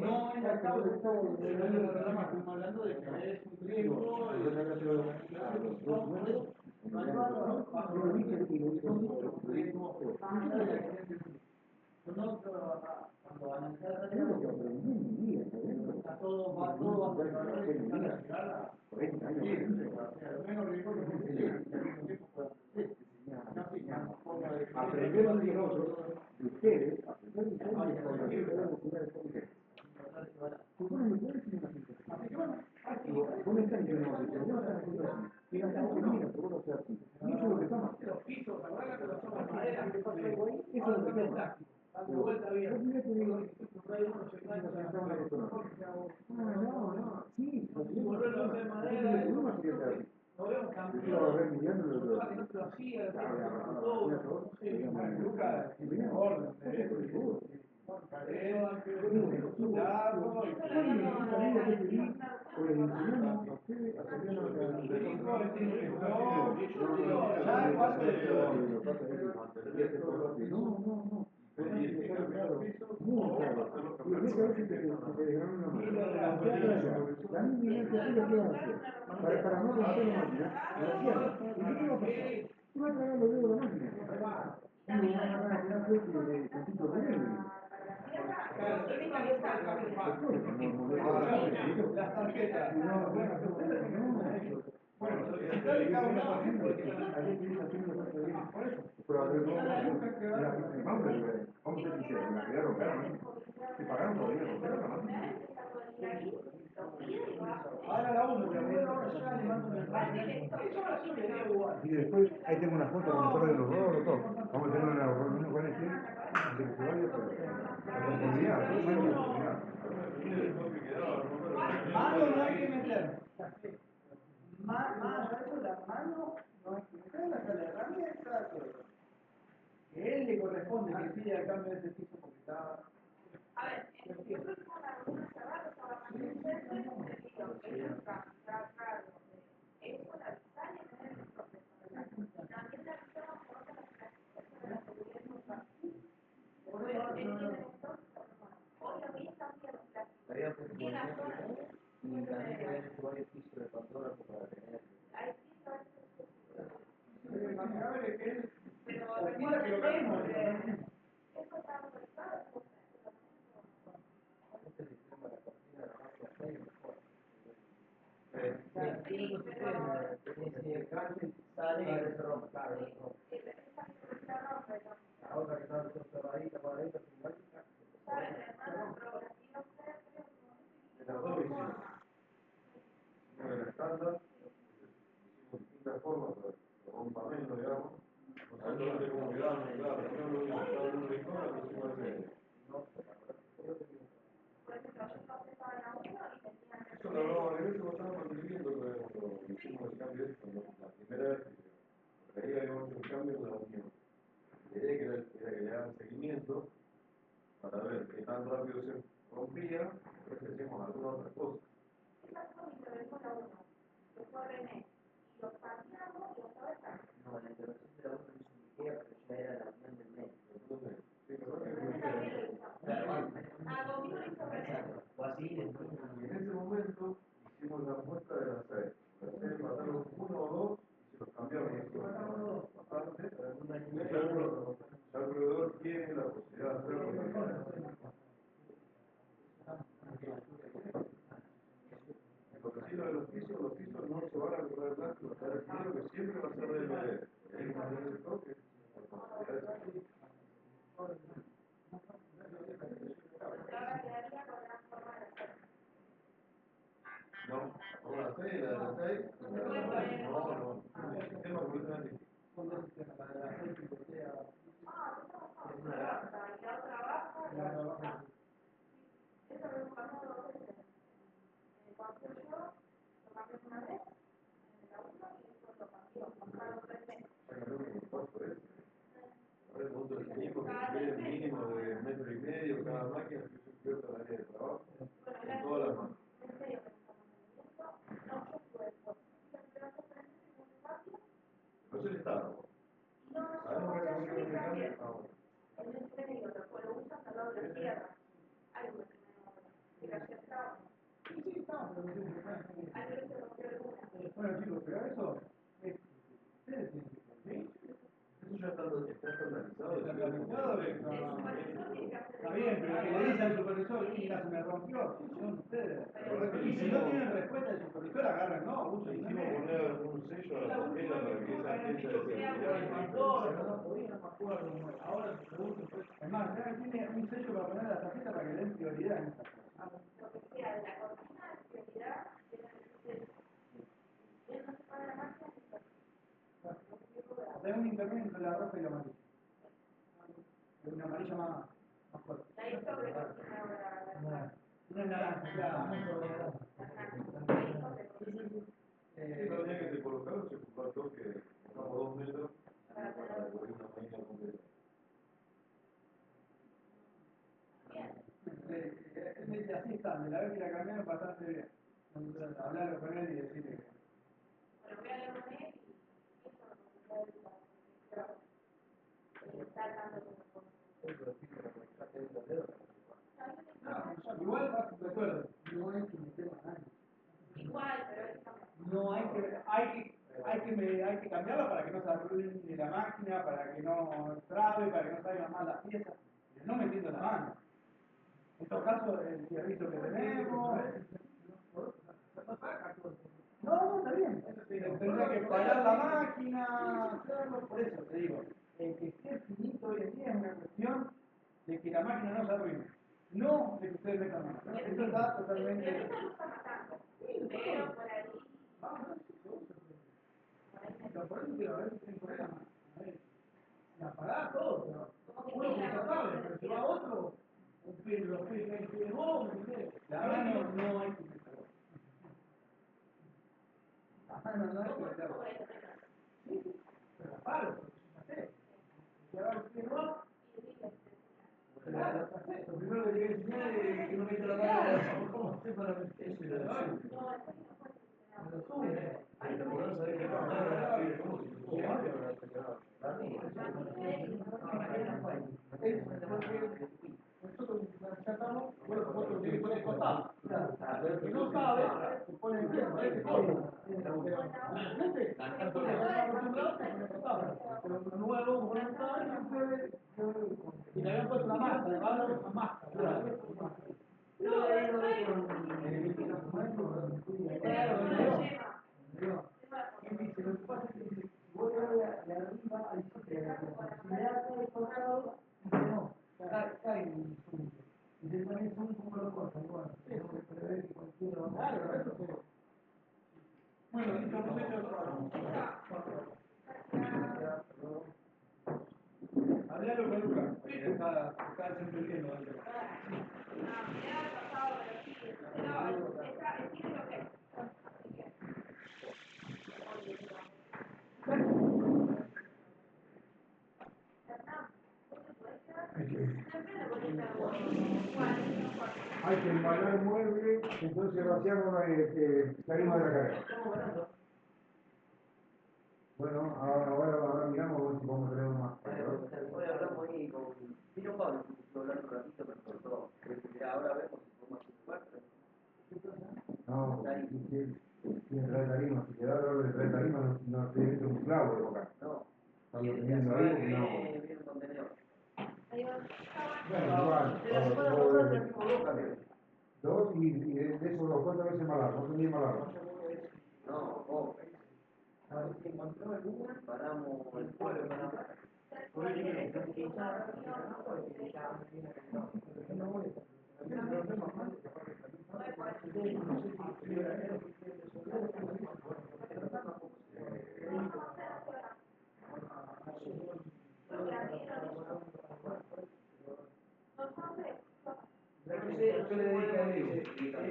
no es la causa del programa, estamos hablando de que es un riesgo cuando analizar la está todo va todo a llegar a 40 años menos riesgo que aprendemos de nosotros, de ustedes, así que bueno, ¿dónde están y la mira, seguro sea así. Y eso es lo que estamos haciendo. Los pisos, la verdad que los somos madera, eso es lo que estamos dando vuelta bien. No, sí, volverlo a hacer madera, lo vemos cambiando, nosotros lo hacía, todo, no sé, Lucas, no. Muy claro. Y en esa vez te dejaron una mano. La niña que hace lo que hace, para no romper la máquina, la cierra. ¿Y qué va a pasar? Se va a tragar los dedos de la máquina. No me va a ganar una suerte de puntito de negro. Las tarjetas, no, bueno, ustedes tienen que ellos. Bueno, solicitarle cada una también porque por eso. Pero a ver, vamos a ser sinceros, la que romper, si pagaron todavía romper la máquina. Ahora la uno, pero bueno, ahora ya le mando un mensaje. Eso ahora sí le digo igual. Y después, ahí tengo una foto con el perro de los dos, todo. Vamos a tener una reunión con este, de que se vaya, pero la conformidad, no hay conformidad. Mano no hay que meter. Más eso, la mano no hay que meter, hasta la herramienta, todo. Que él le corresponde que pida el cambio de ese piso porque está. A ver, yo creo que con alguna cerrada estaba más entendido que nunca está claro. Eso la avisar y tener el proceso. También la avisamos por otras clasificaciones de la seguridad en un partido. Hoy a mí también los clasificaciones. Y en la zona. Y también se ven varios pisos de fotógrafo para tener. Hay pisos. A ver, que él. Pero opina que lo cambiemos. Eso está autorizado. Este sistema de la cocina, la máquina, está ahí mejor. Sí, pero Si el cambio sale y se rompe, claro, se rompe. La otra que está cerradita, cuadradita, simbólica. De las dos hicimos. Una de la estándar, hicimos distintas formas para que rompa menos, digamos. Nosotros no tenemos gramos, claro, no lo único que estaba en un rincón, lo pusimos al medio. Eso lo hablamos varias veces, lo estamos manteniendo, pero cuando hicimos el cambio este, la primera vez que ahí habíamos hecho el cambio de la unión. La idea era que le hagan seguimiento para ver qué tan rápido se rompía, después que hacíamos alguna otra cosa. No, la intervención de la otra no se indiquea, pero ya era la unión del medio. Entonces, sí, pero que O así, después. y en ese momento hicimos la muestra de las 6. Las 6 pasaron 1 o 2 y se los cambiaron. Bastante. Ya el proveedor tiene la posibilidad de hacerlo. Lo que sí, lo de los pisos no se van a cobrar plástico, está definido que siempre va a ser de madera. Porque hay una vez de toque, la posibilidad de no, no la 6, la de la 6, no, el sistema completamente distinto. Son dos sistemas, la de la 6 picotea. Eso lo hemos cambiado 2 veces. Cuando yo lo cambié una vez, en la 1 y después lo cambió. Pasaron 3 meses. Ahora el punto del mínimo que tiene el mínimo de 1,5 metros cada máquina que se invierta en el área de trabajo, en todas las máquinas. No es el Estado. ¿Sabemos que es un cambio? Ahora. El medio lo usan al lado de la tierra. Algo que la aceptaba. Sí, está, pero Algo se rompió alguna. bueno, chicos, pero eso ustedes tienen que cumplir. Eso ya está estandarizado. Está organizado, está bien, pero el que le dice al supervisor, mira, se me rompió, son ustedes. Y si no tienen respuesta del supervisor, agarran, no, usen el Hicimos poner un sello a la tarjeta para que esa fecha de seguridad. no podía, no me acuerdo. Ahora te pregunto, es más, tiene un sello para poner la tarjeta para que le den prioridad en esta cosa. Lo que sea, la cortina de prioridad tiene que ser. Él no se pone la máquina Hay un intermedio entre la roja y la amarilla. Hay una amarilla más fuerte. la hizo de cortina ahora. Una naranja, claro. Esa línea que se colocaron se compartió que pongamos 2 metros para cubrir una máquina completa. Así está, de la vez que la cambiaron bastante bien. Hablarlo con él y decirle que. Bueno, voy a hablar con él y eso lo está dando como. Igual, recuerdo, no es un tema hay que cambiarla para que no se arruine la máquina, para que no trabe, para que no salgan mal las piezas, pero no metiendo la mano. En estos casos, el fierrito que tenemos. No, está bien. Tendría que parar la máquina, por eso te digo. El que esté finito hoy en día es una cuestión de que la máquina no se arruine. No de que ustedes metan mano. Eso está totalmente. Pero por ahí. Pero por eso a veces tienen problemas. La parada todo, pero uno que ya sabe, pero si va otro, los pide vos, la mano no hay que meterlo. La mano no hay que meterlo. Sí, pero la paro, si ahora los pide vos, lo primero que tiene que enseñar es que no mete la mano. ¿Cómo usted para meter eso y la mano? Pero tú, ahí lo podés saber que no, nosotros ya estamos, bueno, vosotros que pones costado. El que no sabe, se pone en tiempo, ese código. Pero la gente, está acostumbrado, se pone costado. Pero lo nuevo, como no sabe, y le habían puesto la máscara, le van a dar una máscara. ¿Quién dice? Lo que pasa es que si vos le das de arriba al sitio, si le das todo el corrado, dice no, cae en el punto. Y se también son como lo cortan, bueno, tenemos que prever que cualquiera va a claro, eso pero. Bueno, listo, hablalo con Lucas, que está desentendiendo. Hay que embalar mueble, entonces vaciamos, salimos de la carga. Bueno, ahora miramos si podemos tener más. Hoy hablamos ahí con Pino Pablo, estuvo hablando un ratito, me cortó. Ahora vemos si podemos hacer un No, si el retarima, si queda el retarima, no tiene que ser un clavo de boca. No. Estamos teniendo ahí porque no. Viene contenedor. Bueno, igual. Dos y de esos dos, ¿cuántas veces más largo? ¿Cuántos días más largo? No, vos. A ver si encontramos alguna, paramos el pueblo para hablar. ¿Qué le dedica a él?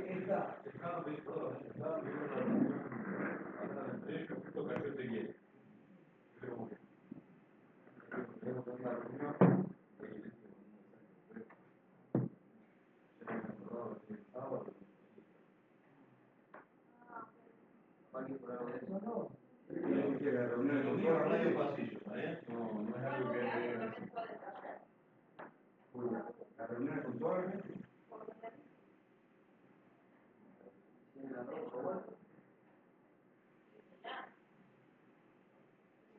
Está. La reunión con toda la radio pasillo, no es algo que La reunión con toda la gente.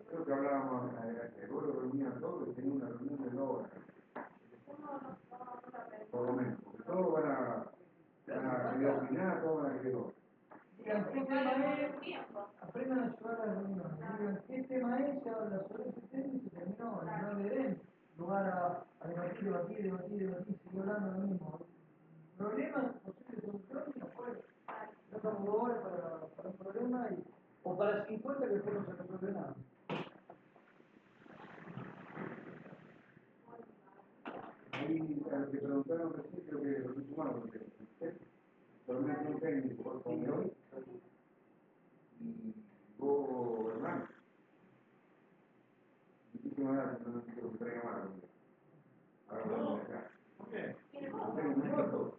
Creo que hablábamos, vos lo reunían todos y tenían una reunión de 2 horas. Por lo menos, porque todos van a querer opinar, todos van a querer otro. Digan qué tema es, aprendan a llevar a las reuniones, digan qué tema es, se habla sobre ese tema y se terminó, no le den lugar a debatir, sigue hablando lo mismo. Problemas, posibles soluciones, afuera. No son 2 horas para un problema o para 50 que después no se resuelve nada. Ahí a lo que preguntaron recién, creo que los humanos, porque torneo con técnico por hoy y vos, hermano. Dijiste una hora que no quiero que traiga más. Ahora vamos a dejar. ¿Por qué? Tengo un minuto.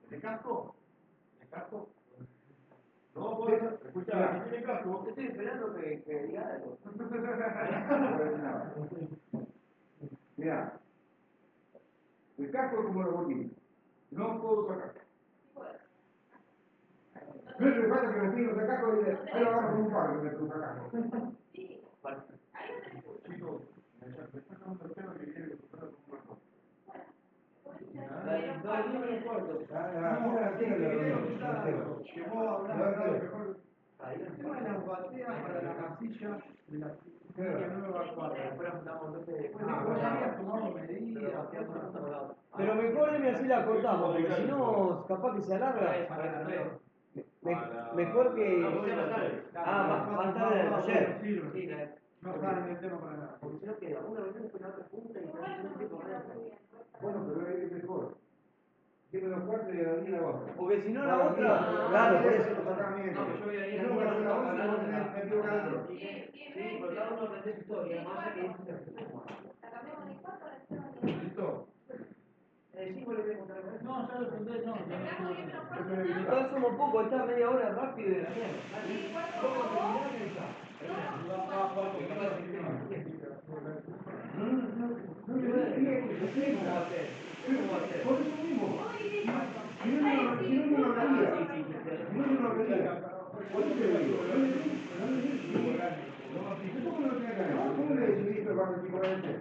¿De casco? ¿De casco? No, vos, escucha, ¿tiene casco? Estoy esperando que diga algo. No puedo decir nada. Mira, el casco es como los botines. No puedo sacar. No es que pasa que me tiro de caco y dice, ahí lo agarro con un palo y me cruza caco. Chicos, me están dando el tema que quiere que fuera con un marco. Llegó a hablar mejor. El tema de las bateas para la masilla de la nueva cuadra. Vos ya habías tomado medidas. Pero mejor y así la cortamos, porque si no, capaz que se alarga. Mejor que. Más tarde del taller. No está en el tema para nada. Porque si no queda una reunión después la otra junta y después un tiempo para Bueno, pero es mejor. Que me lo cuarto y de la vida la otra. Porque si no la otra, claro, por eso. Lo sacaba miento. No, yo voy a ir a No, pero la otra no me metido acá adentro. Sí, porque cada uno aprende su historia, más allá que esto se suma. ¿Listo? Sí, vos le voy a contar. No, ya lo entendés, no. Igual somos pocos, está media hora rápido y de la mierda. ¿Cómo terminar y está? Por eso mismo. Si no, no hablaría. Si no, no hablaría. Por eso te digo. ¿Cómo no lo tiene que ganar? ¿Cómo le decidiste cuando el tipo de este?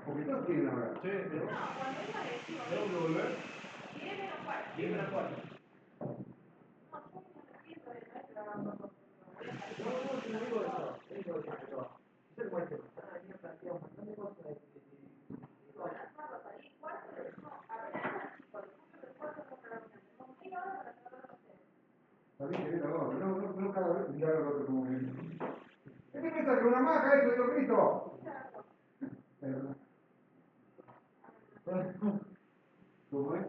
Porque todos quieren hablar. Sí, pero. ¿Tengo que volver? 10 menos cuarto. También querés la voz, no cada vez mirar al otro como que. ¿Qué te piensas que una maca eso, Dios Cristo? Perdón. ¿Cómo es?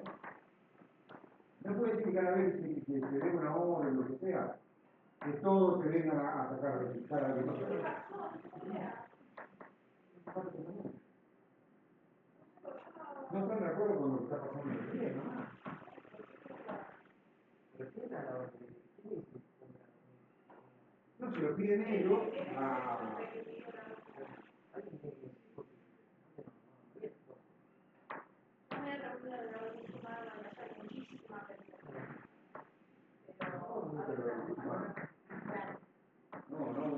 No puede decir cada vez que se dé una hora o lo que sea, que todos se vengan a sacar de cada vez. No están de acuerdo con lo que está pasando en el día, ¿no? No, se lo piden ellos a...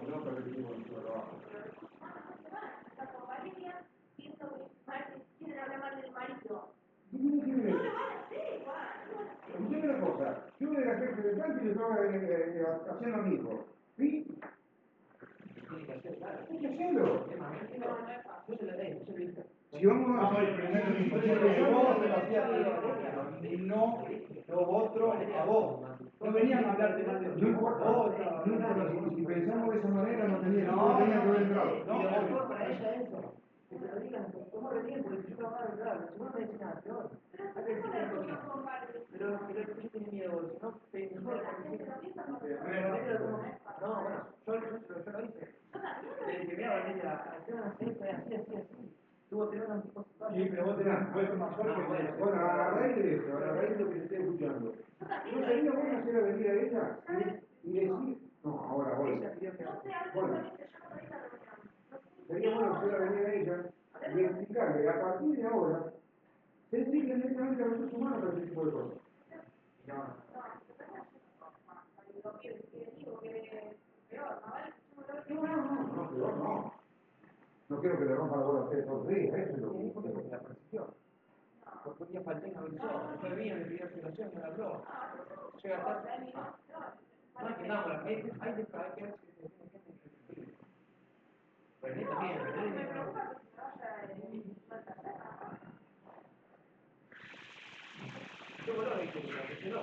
No perdimos nuestro trabajo. Escúchame una cosa, yo era jefe de planta y le estaba haciendo a mi hijo. ¿Sí? Hay que hacerlo. Si vamos a hacer el Vos se lo hacías y no los otros a vos. No venían a hablarte mal de no importa, si pensamos de esa manera no tenía que haber entrado. No, mejor para ella eso. Que te lo digan, ¿cómo lo tienen? Porque yo trabajaba en claro, si no me dicen nada, peor. Pero yo tenía miedo, si no, mejor. No, bueno, yo lo hice. Le dije, mira, Valeria, así. Tuvo que tener un tipo de... Sí, pero vos tenés puesto más solo que bueno, a la raíz de eso, a la raíz de lo que se esté escuchando. ¿No sería bueno hacerla venir a ella y decir, no, ahora voy? Bueno, sería bueno hacerla venir a ella y explicarle a partir de ahora, se dedica directamente a los recursos humanos para ese tipo de cosas. No, peor no. No quiero que le rompa la bola a ustedes todos los días, eso es lo que porque la percepción. Porque un día falté y no avisó. Después vino, le pidió explicación y me la habló. Llega tarde. No entendamos, hay que ver si se tiene gente. Pero él también, yo bueno, dije que no.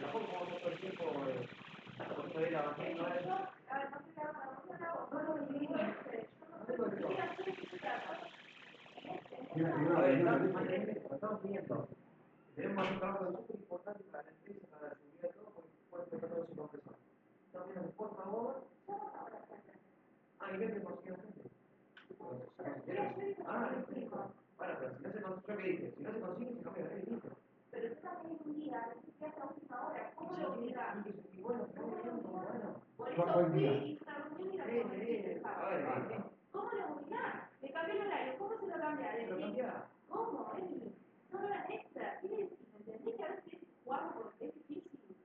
Tampoco como todo el tiempo cuando era bajando estamos viendo. Tenemos un trabajo súper importante para la empresa, para la seguridad de todo, porque puede ser todo su compresor. Entonces, por favor. ¿Y qué se consigue gente? Listo. Bueno, pero si no se consigue, ¿qué dice? Si no se consigue, se cambia de ley, listo. Pero tú también un día, que hasta última hora, ¿cómo lo obligas? Y bueno, Por eso fui, hice una reunión y la día. ¿Cómo, Eli? Son horas extra. ¿Qué decir? ¿Entendés que a veces es guapo porque es difícil?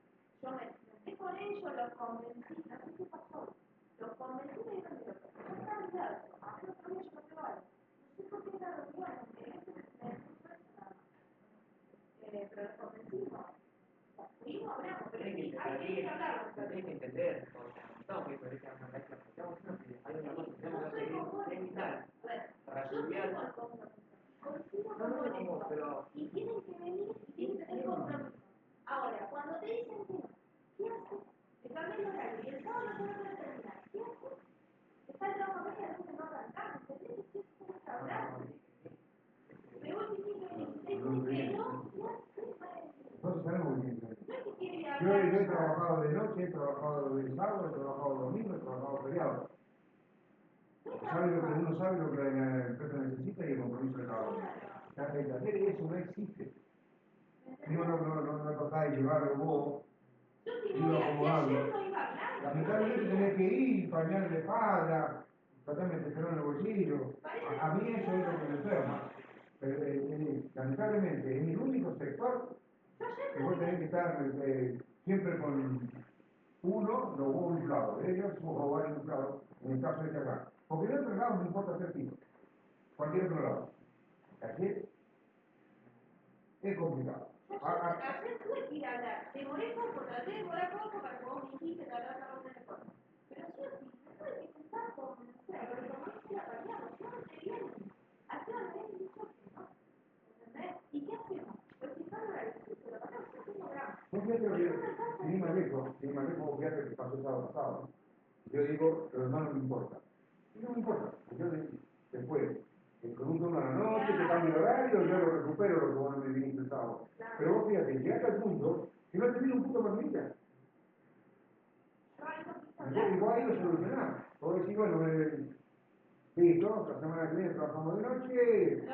Yo me senté con ellos, los convencí, no sé qué pasó. Los convencí de que yo estaba olvidado. A ver, otro día yo no te vale. No sé por qué la reunión, pero los convencimos. Fuimos, hablamos, pero Tienen sí, hay que hablar. que entender, o sea, no estamos viendo que sea una maestra, estamos diciendo que hay una cosa que tenemos que seguir, es vital para estudiar. No, no sé cómo, pero Y tienen que venir y tienen que tener compromiso. Ahora, cuando te dicen que no, ¿qué haces? Te cambian el horario y el sábado no te lo terminar. ¿Qué haces? Está el trabajo media, entonces no arrancamos, ¿entendés? ¿Qué es un restaurante? Pero vos decís que venís, te dicen que no, ¿qué haces? Nosotros sabemos muy bien. No es que quiere ir a Yo he hablar. trabajado de noche, he trabajado de sábado, he trabajado domingo, he trabajado feriado. Uno sabe lo que la empresa necesita y el compromiso de cada uno. Hacer eso no existe. No tratás de llevarlo vos, Yo si y no lo voy hacia acomodarlo. ayer no iba a hablar. Lamentablemente tenés que ir, pañar de espalda, tratar de meterlo en el bolsillo. A mí eso es lo que me enferma. Pero, lamentablemente, es el único sector que vos tenés que estar siempre con uno, los huevos inflados, ellos sus ovarios inflados, en el caso de que acá. Porque en otro lado no importa ser tipo, cualquier otro lado. Aquí es complicado. Ayer tuve que ir a hablar. Demoré poco, traté de demorar poco para que vos me dijiste que hablar la orden de forma. Pero sí o sí, me tuve que sentar con, no sé, con el comité de la pareja, no me vienen. Así me habían dicho que no. ¿Entendés? ¿Y qué hacemos? Pues si no lo necesito, lo pasamos por 5 gramos. No fíjate lo que, sin más lejos, fíjate que pasó el sábado pasado. Yo digo, pero no me importa. Y no me importa, porque yo después, con un turno a la noche, te cambio el horario, yo lo recupero lo que vos no me viniste el sábado. Pero vos fíjate, llegaste al punto que no te viene un punto familia. Y vos ahí lo solucionás. Vos decís, bueno, listo, la semana que viene trabajamos de noche,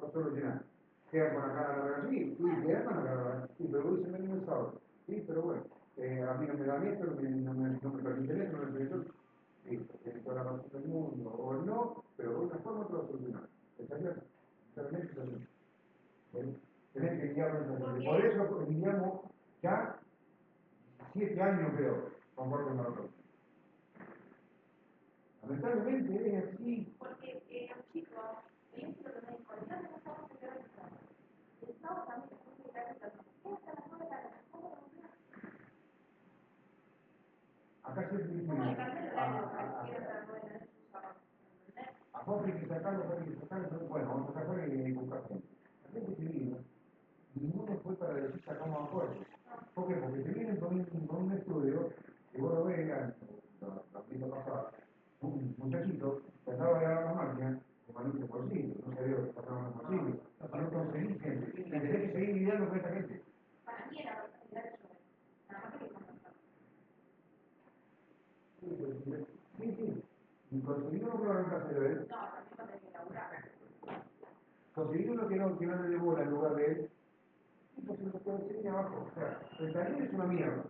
lo solucionás. Quedan con la cara larga así, y quedan con la cara larga. Sí, pero vos dices, venimos el sábado. Sí, pero bueno, a mí no me dan esto, no me permiten esto, no me permiten esto. Listo, tienes toda la razón del mundo, o no, pero de una forma te lo solucionás. ¿Está claro? Realmente es así. Tenés que guiarlo en esa. Por eso guiamos ya 7 años, creo, con Jorge Maratón. Lamentablemente es así. Porque los chicos, ellos lo que me dijo, ya no estamos en el sábado. El sábado también es muy grande, pero hasta las 9 de la noche. ¿Cómo lo vamos Acá se dice ¿Cómo le cambia el horario para que quede hasta las 9 de la noche un sábado? a Jorge hay que sacarlo, bueno, vamos a sacarlo y buscar gente. La gente que vino, ninguno fue para decir sacamos a Jorge. ¿Por qué? Porque te vienen con un estudio, que vos lo veas, la pinta pasada, un muchachito que andaba a la máquina, de manito por sí, no sabía lo que pasaba en los bolsillos, no conseguí gente, y tenés que seguir lidiando con esta gente. Para mí era oportunidad de llover. Nada más que conversar. Sí. Y conseguir uno que no lo hacer él. No, también cuando hay que laburar. Conseguir uno que no le dé bola en lugar de él. Y pues se lo conseguir abajo. O sea, el taller es una mierda.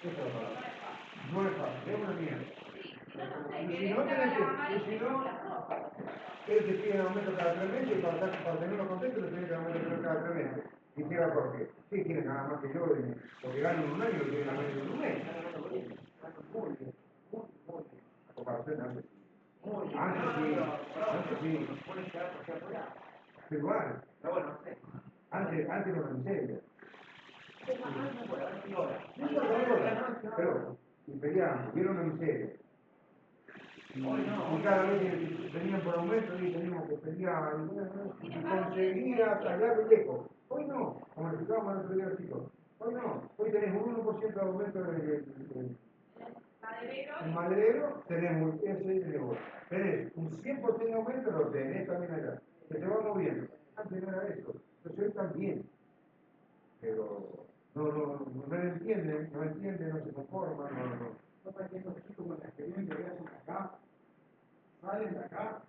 Esa es la palabra. No es fácil, es una mierda. Y si no tenés que, ellos te piden aumento cada 3 meses y para tenerlo contento te tienen que aumentar cada 3 meses. Y quiera porque, sí, quieren nada más que yo, lo que gano en un año lo quieren ganar en un mes. Muy bien. A comparación de antes. Antes sí. Pero igual. Pero bueno, no sé. Antes era una miseria. Pero, y peleamos, y era una miseria. Y cada vez que venían por aumento y teníamos que pelear y conseguía sacarlo lejos. Hoy no, como le explicábamos al otro día, chicos. Hoy no, hoy tenemos un 1% de aumento en maderero, tenemos ese de vos. Tenés un 100% de aumento, lo tenés también allá. Que se va moviendo. Antes no era eso. Entonces hoy también. Pero no entienden, no se conforman, no. No está haciendo los chicos con la experiencia que hacen acá, salen de acá,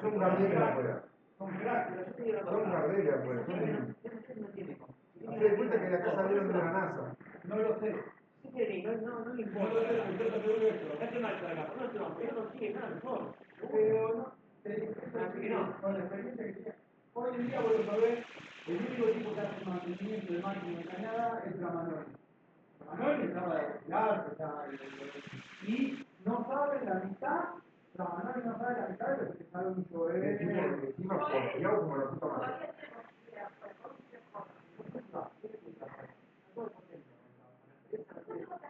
Son gardeles afuera. son cracks. Pero yo te digo una Son cosa. gardeles afuera. Eso no tiene. Se da cuenta que de acá salieron de la NASA. No lo sé. Sí, no le importa. No lo sé, pero yo te digo esto. Este mal acá, no, pero no tiene nada mejor. Pero no, Así que no. con la experiencia que tienes ve, el único tipo que hace mantenimiento de máquina engañada es la Manoli. La Manoli estaba de claro, y no sabe la mitad, la Manoli no sabe la mitad de lo que sabe un Joel. Encima confiado como la puta madre.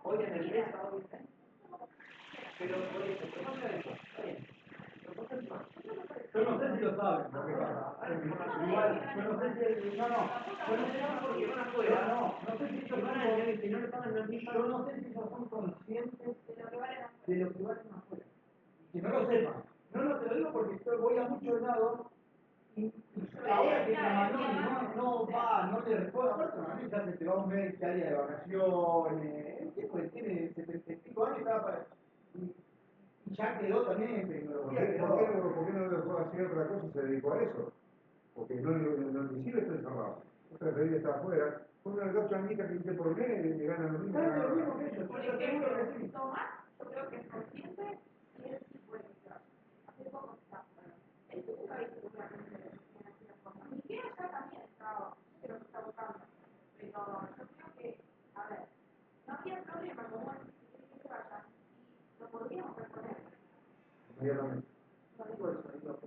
Hoy en el mesa, hoy está. Pero, oye, ¿qué pasa eso? Está bien. Yo no sé si lo saben, lo que pasa. Igual, yo no sé si. No, yo no sé Porque van afuera. no sé si ellos van a decir que no le pagan los mismos. yo no sé si ellos son conscientes de lo que valen afuera. Y que no lo sepan. No, te lo digo porque yo voy a muchos lados y ahora que la Manoli no va, no le responde, aparte la Manoli ya se te va un mes que haya de vacaciones, el tipo que tiene 70 y pico años estaba para. Y ya quedó también en tecnología. ¿Por qué no le dejó hacer otra cosa y se dedicó a eso? Porque no le sirve estar encerrado. Preferible estar afuera. Con unas dos changuitas que hice por mes y le ganan lo mismo. Claro, lo mismo que ellos, yo te aseguro que sí. Tomás, yo creo que es consciente y es tipo de vida. Hace poco está. Él tuvo una vez seguramente de las cosas. Mi tía ya también estaba, pero no está buscando. Pero yo creo que, a ver, no había problema como él que se vaya y lo podríamos reponer. Inmediatamente. No digo eso, digo,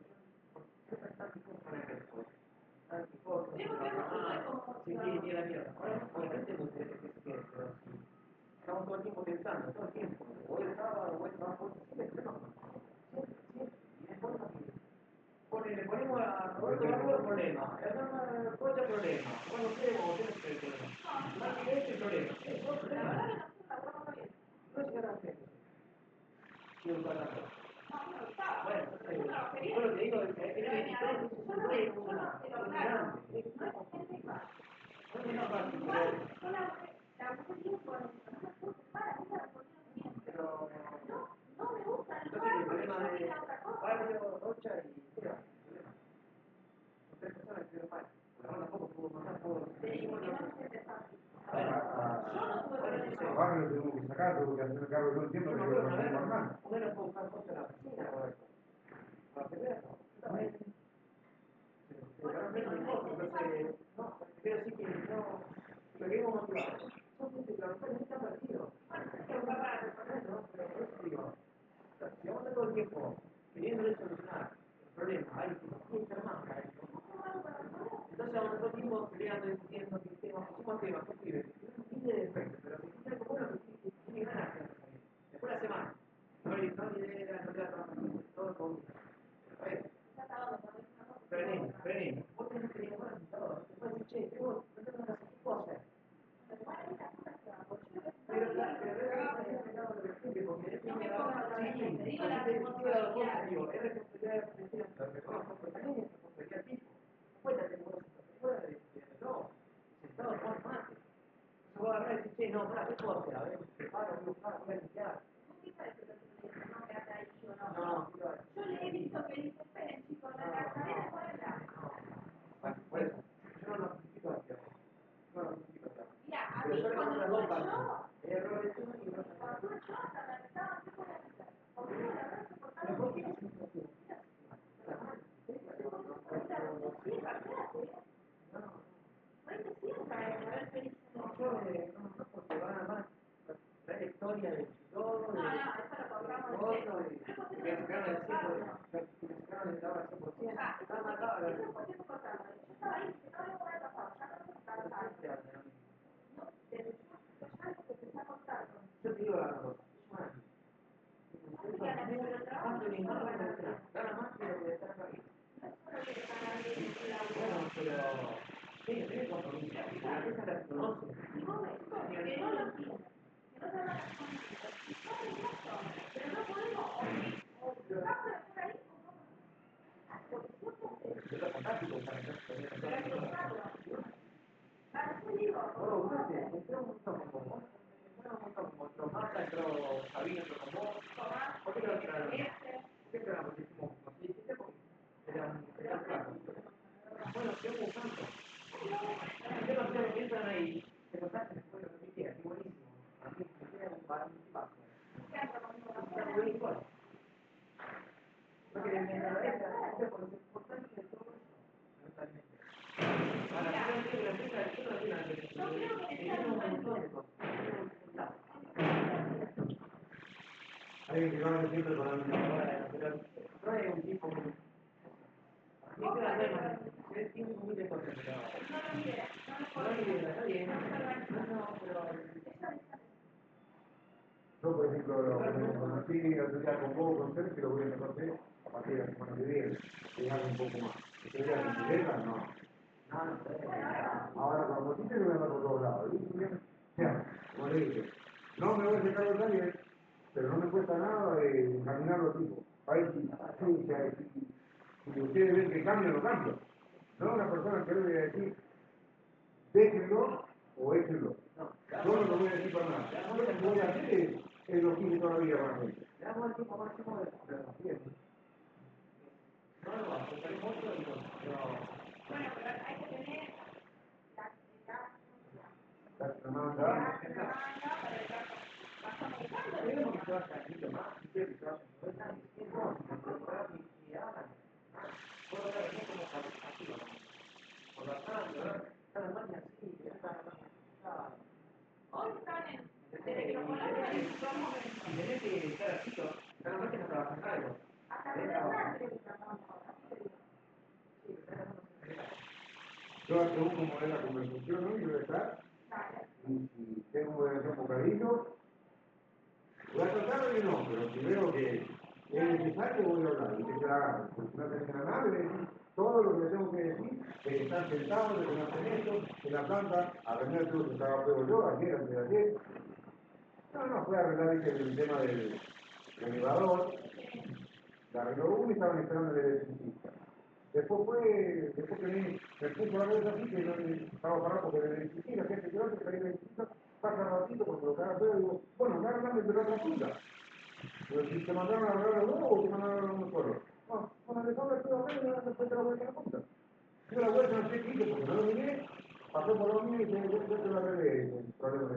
yo pensaba que fue para el después. Sí, tiene la mierda. Ahora, obviamente, me gustaría que pero sí. Estamos todo el tiempo pensando, todo el tiempo. Hoy el sábado, hoy el trabajo, siempre, y después le ponemos a Roberto Barro el problema, el coche el problema, bueno, ustedes como ustedes el problema. Más que este el problema, el problema. No llegar a usted. Y educar a todos. Bueno, yo lo que digo es que no me gusta el problema de barrio, rocha y tierra. Tres personas que estuvieron mal. Pero ahora tampoco pudo mandar todo. Ahora lo tengo que sacar, tengo que hacer cargo todo el tiempo de que no estoy mandando. Uno no puede buscar cosas en la oficina, Roberto. Para primero, también. Entonces, no, quiero decir que no, lo queremos motivar. Son gente que a lo mejor no está perdido. No, pero por eso digo, si vamos a todo el tiempo queriendo solucionar el problema, hay que ser más para eso. Entonces vamos a todo el tiempo peleando, discutiendo, que temas, sumas temas, que escribe. No tiene defecto, pero que tiene como uno que tiene ganas de hacer. Después la semana, no le idea, no le da trabajo, todo con Frené. Vos tenés que llamar al invitado. Después decir, che, tengo que hacer, ¿qué puedo hacer? Pero claro, porque es que la responsabilidad tipo, es responsabilidad de la persona, pero también es responsabilidad tipo. No puede tener fuera de no, sentado a tomar mate. Se va a agarrar y decir, che, no, pará, ¿qué puedo hacer? A ver, voy a limpiar. No, yo le he visto que dice, esperen chicos, la cartera por allá. Bueno, por eso, yo no lo critico a Dios. No lo critico a Dios. Mira, a Pero mí yo le cuando las tuve dos partes. yo, Errores uno y errores cuando tuve yo, hasta la estaba yo con la vida. Porque la verdad se portaron ¿pero por qué bien. no se lo la mano? No, porque van a más traer la historia de todo, de otro, y que me sacaron el 100%, que me sacaron el trabajo al 100%. Está matado la Yo estaba ahí, que no lo voy a pasar, ya no se está yo te digo la cosa, más que mi hermano gana más que lo que está acá arriba. Bueno, pero sí, tiene compromiso, esa la conoce. Y vos ves, que no lo tienes, que no te van a pero no podemos, o estás por ahí, Yo lo fantástico, para que no usted entró un montón como Tomasa, entró Sabino, entró con vos. ¿Por qué lo entraron? ¿Por qué entraron? Porque hicimos porque era un plato. Bueno, estoy buscando. Yo no sé lo que entran ahí. Te contaste después lo que quieras, qué buenísimo. A mí me queda un paso. Está buenísimo. Porque me agradece, por lo importante de todo eso, mentalmente. lo hagan siempre con la misma. Pero no es un tipo muy... Yo creo que es muy de cosas, pero... No lidera, está bien. No, pero... Yo, por ejemplo, lo conocí el otro día con vos, con Sergio, lo voy a conocer a partir de la semana que viene, dejarme un poco más. ¿Ustedes ya se interesa? No. Ahora, cuando sí te lo voy a andar por todos lados. Ya, como le dije, no me voy a sacar los talleres, pero no me cuesta nada caminar los tipos. Ahí sí, sí, si ustedes ven que cambio, lo cambio. No una persona que le voy a decir, déjenlo o échenlo. Yo no lo voy a decir para nada. Yo lo que voy a hacer es lo que hice toda la vida para mí. Le damos el tiempo máximo de los 10. No, porque hay mucho y no. Bueno, pero hay que tener La semana para estar comunicando. Tenemos que trabajar un poquito más, si ustedes que trabajan, no están diciendo, y hagan. Puedo ver aquí como así, por la tarde, cada máquina así, cada máquina así. Hoy están desde que los conozco en todo momento. Y tenés que estar así, cada máquina trabaja en algo. Hasta que de verdad creo que trabajamos ahora. Yo según como es la conversación, ¿no? Yo voy a estar, y si tengo que hacer un bocadillo, voy a tratar de que no, pero si veo que es necesario voy a hablar, y que se la hagan. Porque si no tenés nada, le decís todo lo que tengo que decir, de que están sentados, de que no hacen esto, en la planta, arreglar todo lo que estaba fuego yo, ayer, antes de ayer. No, fue a arreglar el tema del elevador, la arregló uno y estaban esperando el electricista. Después que me puso la cabeza así, que no estaba parado porque el electricista, la gente que va a salir el electricista, pasa ratito porque lo que haga feo, digo, bueno, me arreglan de la otra punta. Pero si te mandaron a arreglar a uno o te mandaron a arreglar a uno solo. No, bueno, le toca todo acá y después te la vuelta a la punta. Yo la vuelta no sé qué hice porque no lo miré, pasó por lo mío y yo te lo arreglé el problema de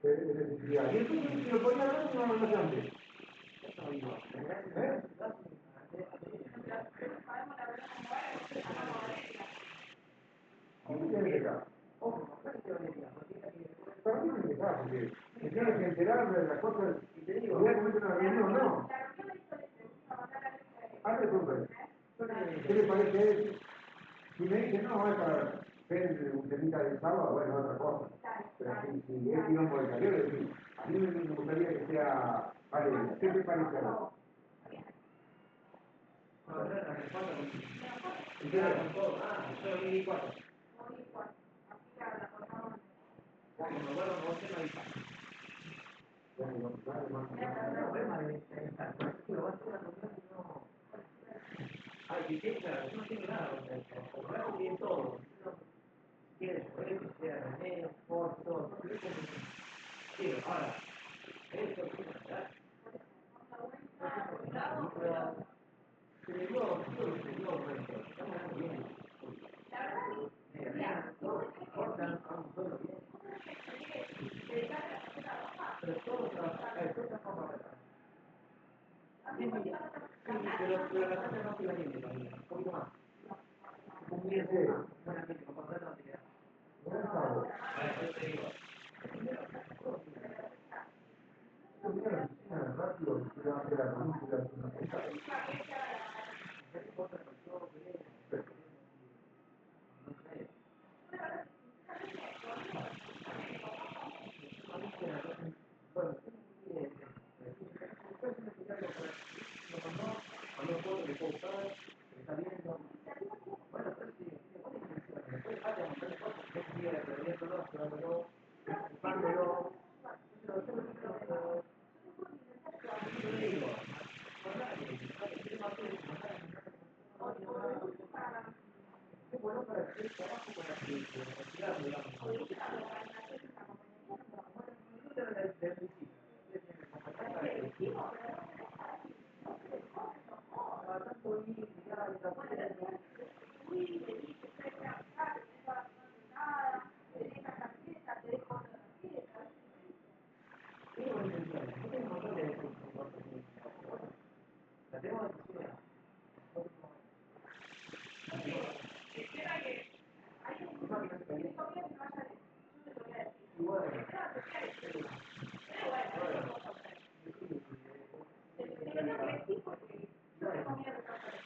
electricidad. Y entonces, si lo podía arreglar, no lo arreglaste antes. ¿Qué tiene que estar? Para mí tiene que estar, porque se tiene que enterar de las cosas. Obviamente una reunión, no. Hazle preguntas. ¿Qué le parece a él? Si me dice, no, es para ver un temita del sábado, bueno, otra cosa. Pero si es quilombo de taller, es decir, a mí me gustaría que sea, vale, ¿qué te parece a vos? No, no, y queda con todo. Solo 1004. Cuando me vuelvo, no sé, no hay paso. El problema de estar tranquilo, va a ser una cuestión que no... Ay, que claro, yo no tengo nada contra eso. Ojalá que tiene todo. Quiere por eso, sea remedio, por todo. Quiero, ahora, eso es verdad. Se le dio, se le dio un momento. Estamos hablando bien. Cortan a un solo bien. Pero todo trabaja, todo trabaja para atrás. Sí, pero la carne no se la gente también, un poquito más. Un bien, buena gente, con contrato no te queda. Yo te digo. Rápido, que va a hacer la película, sí, porque yo tengo miedo de estar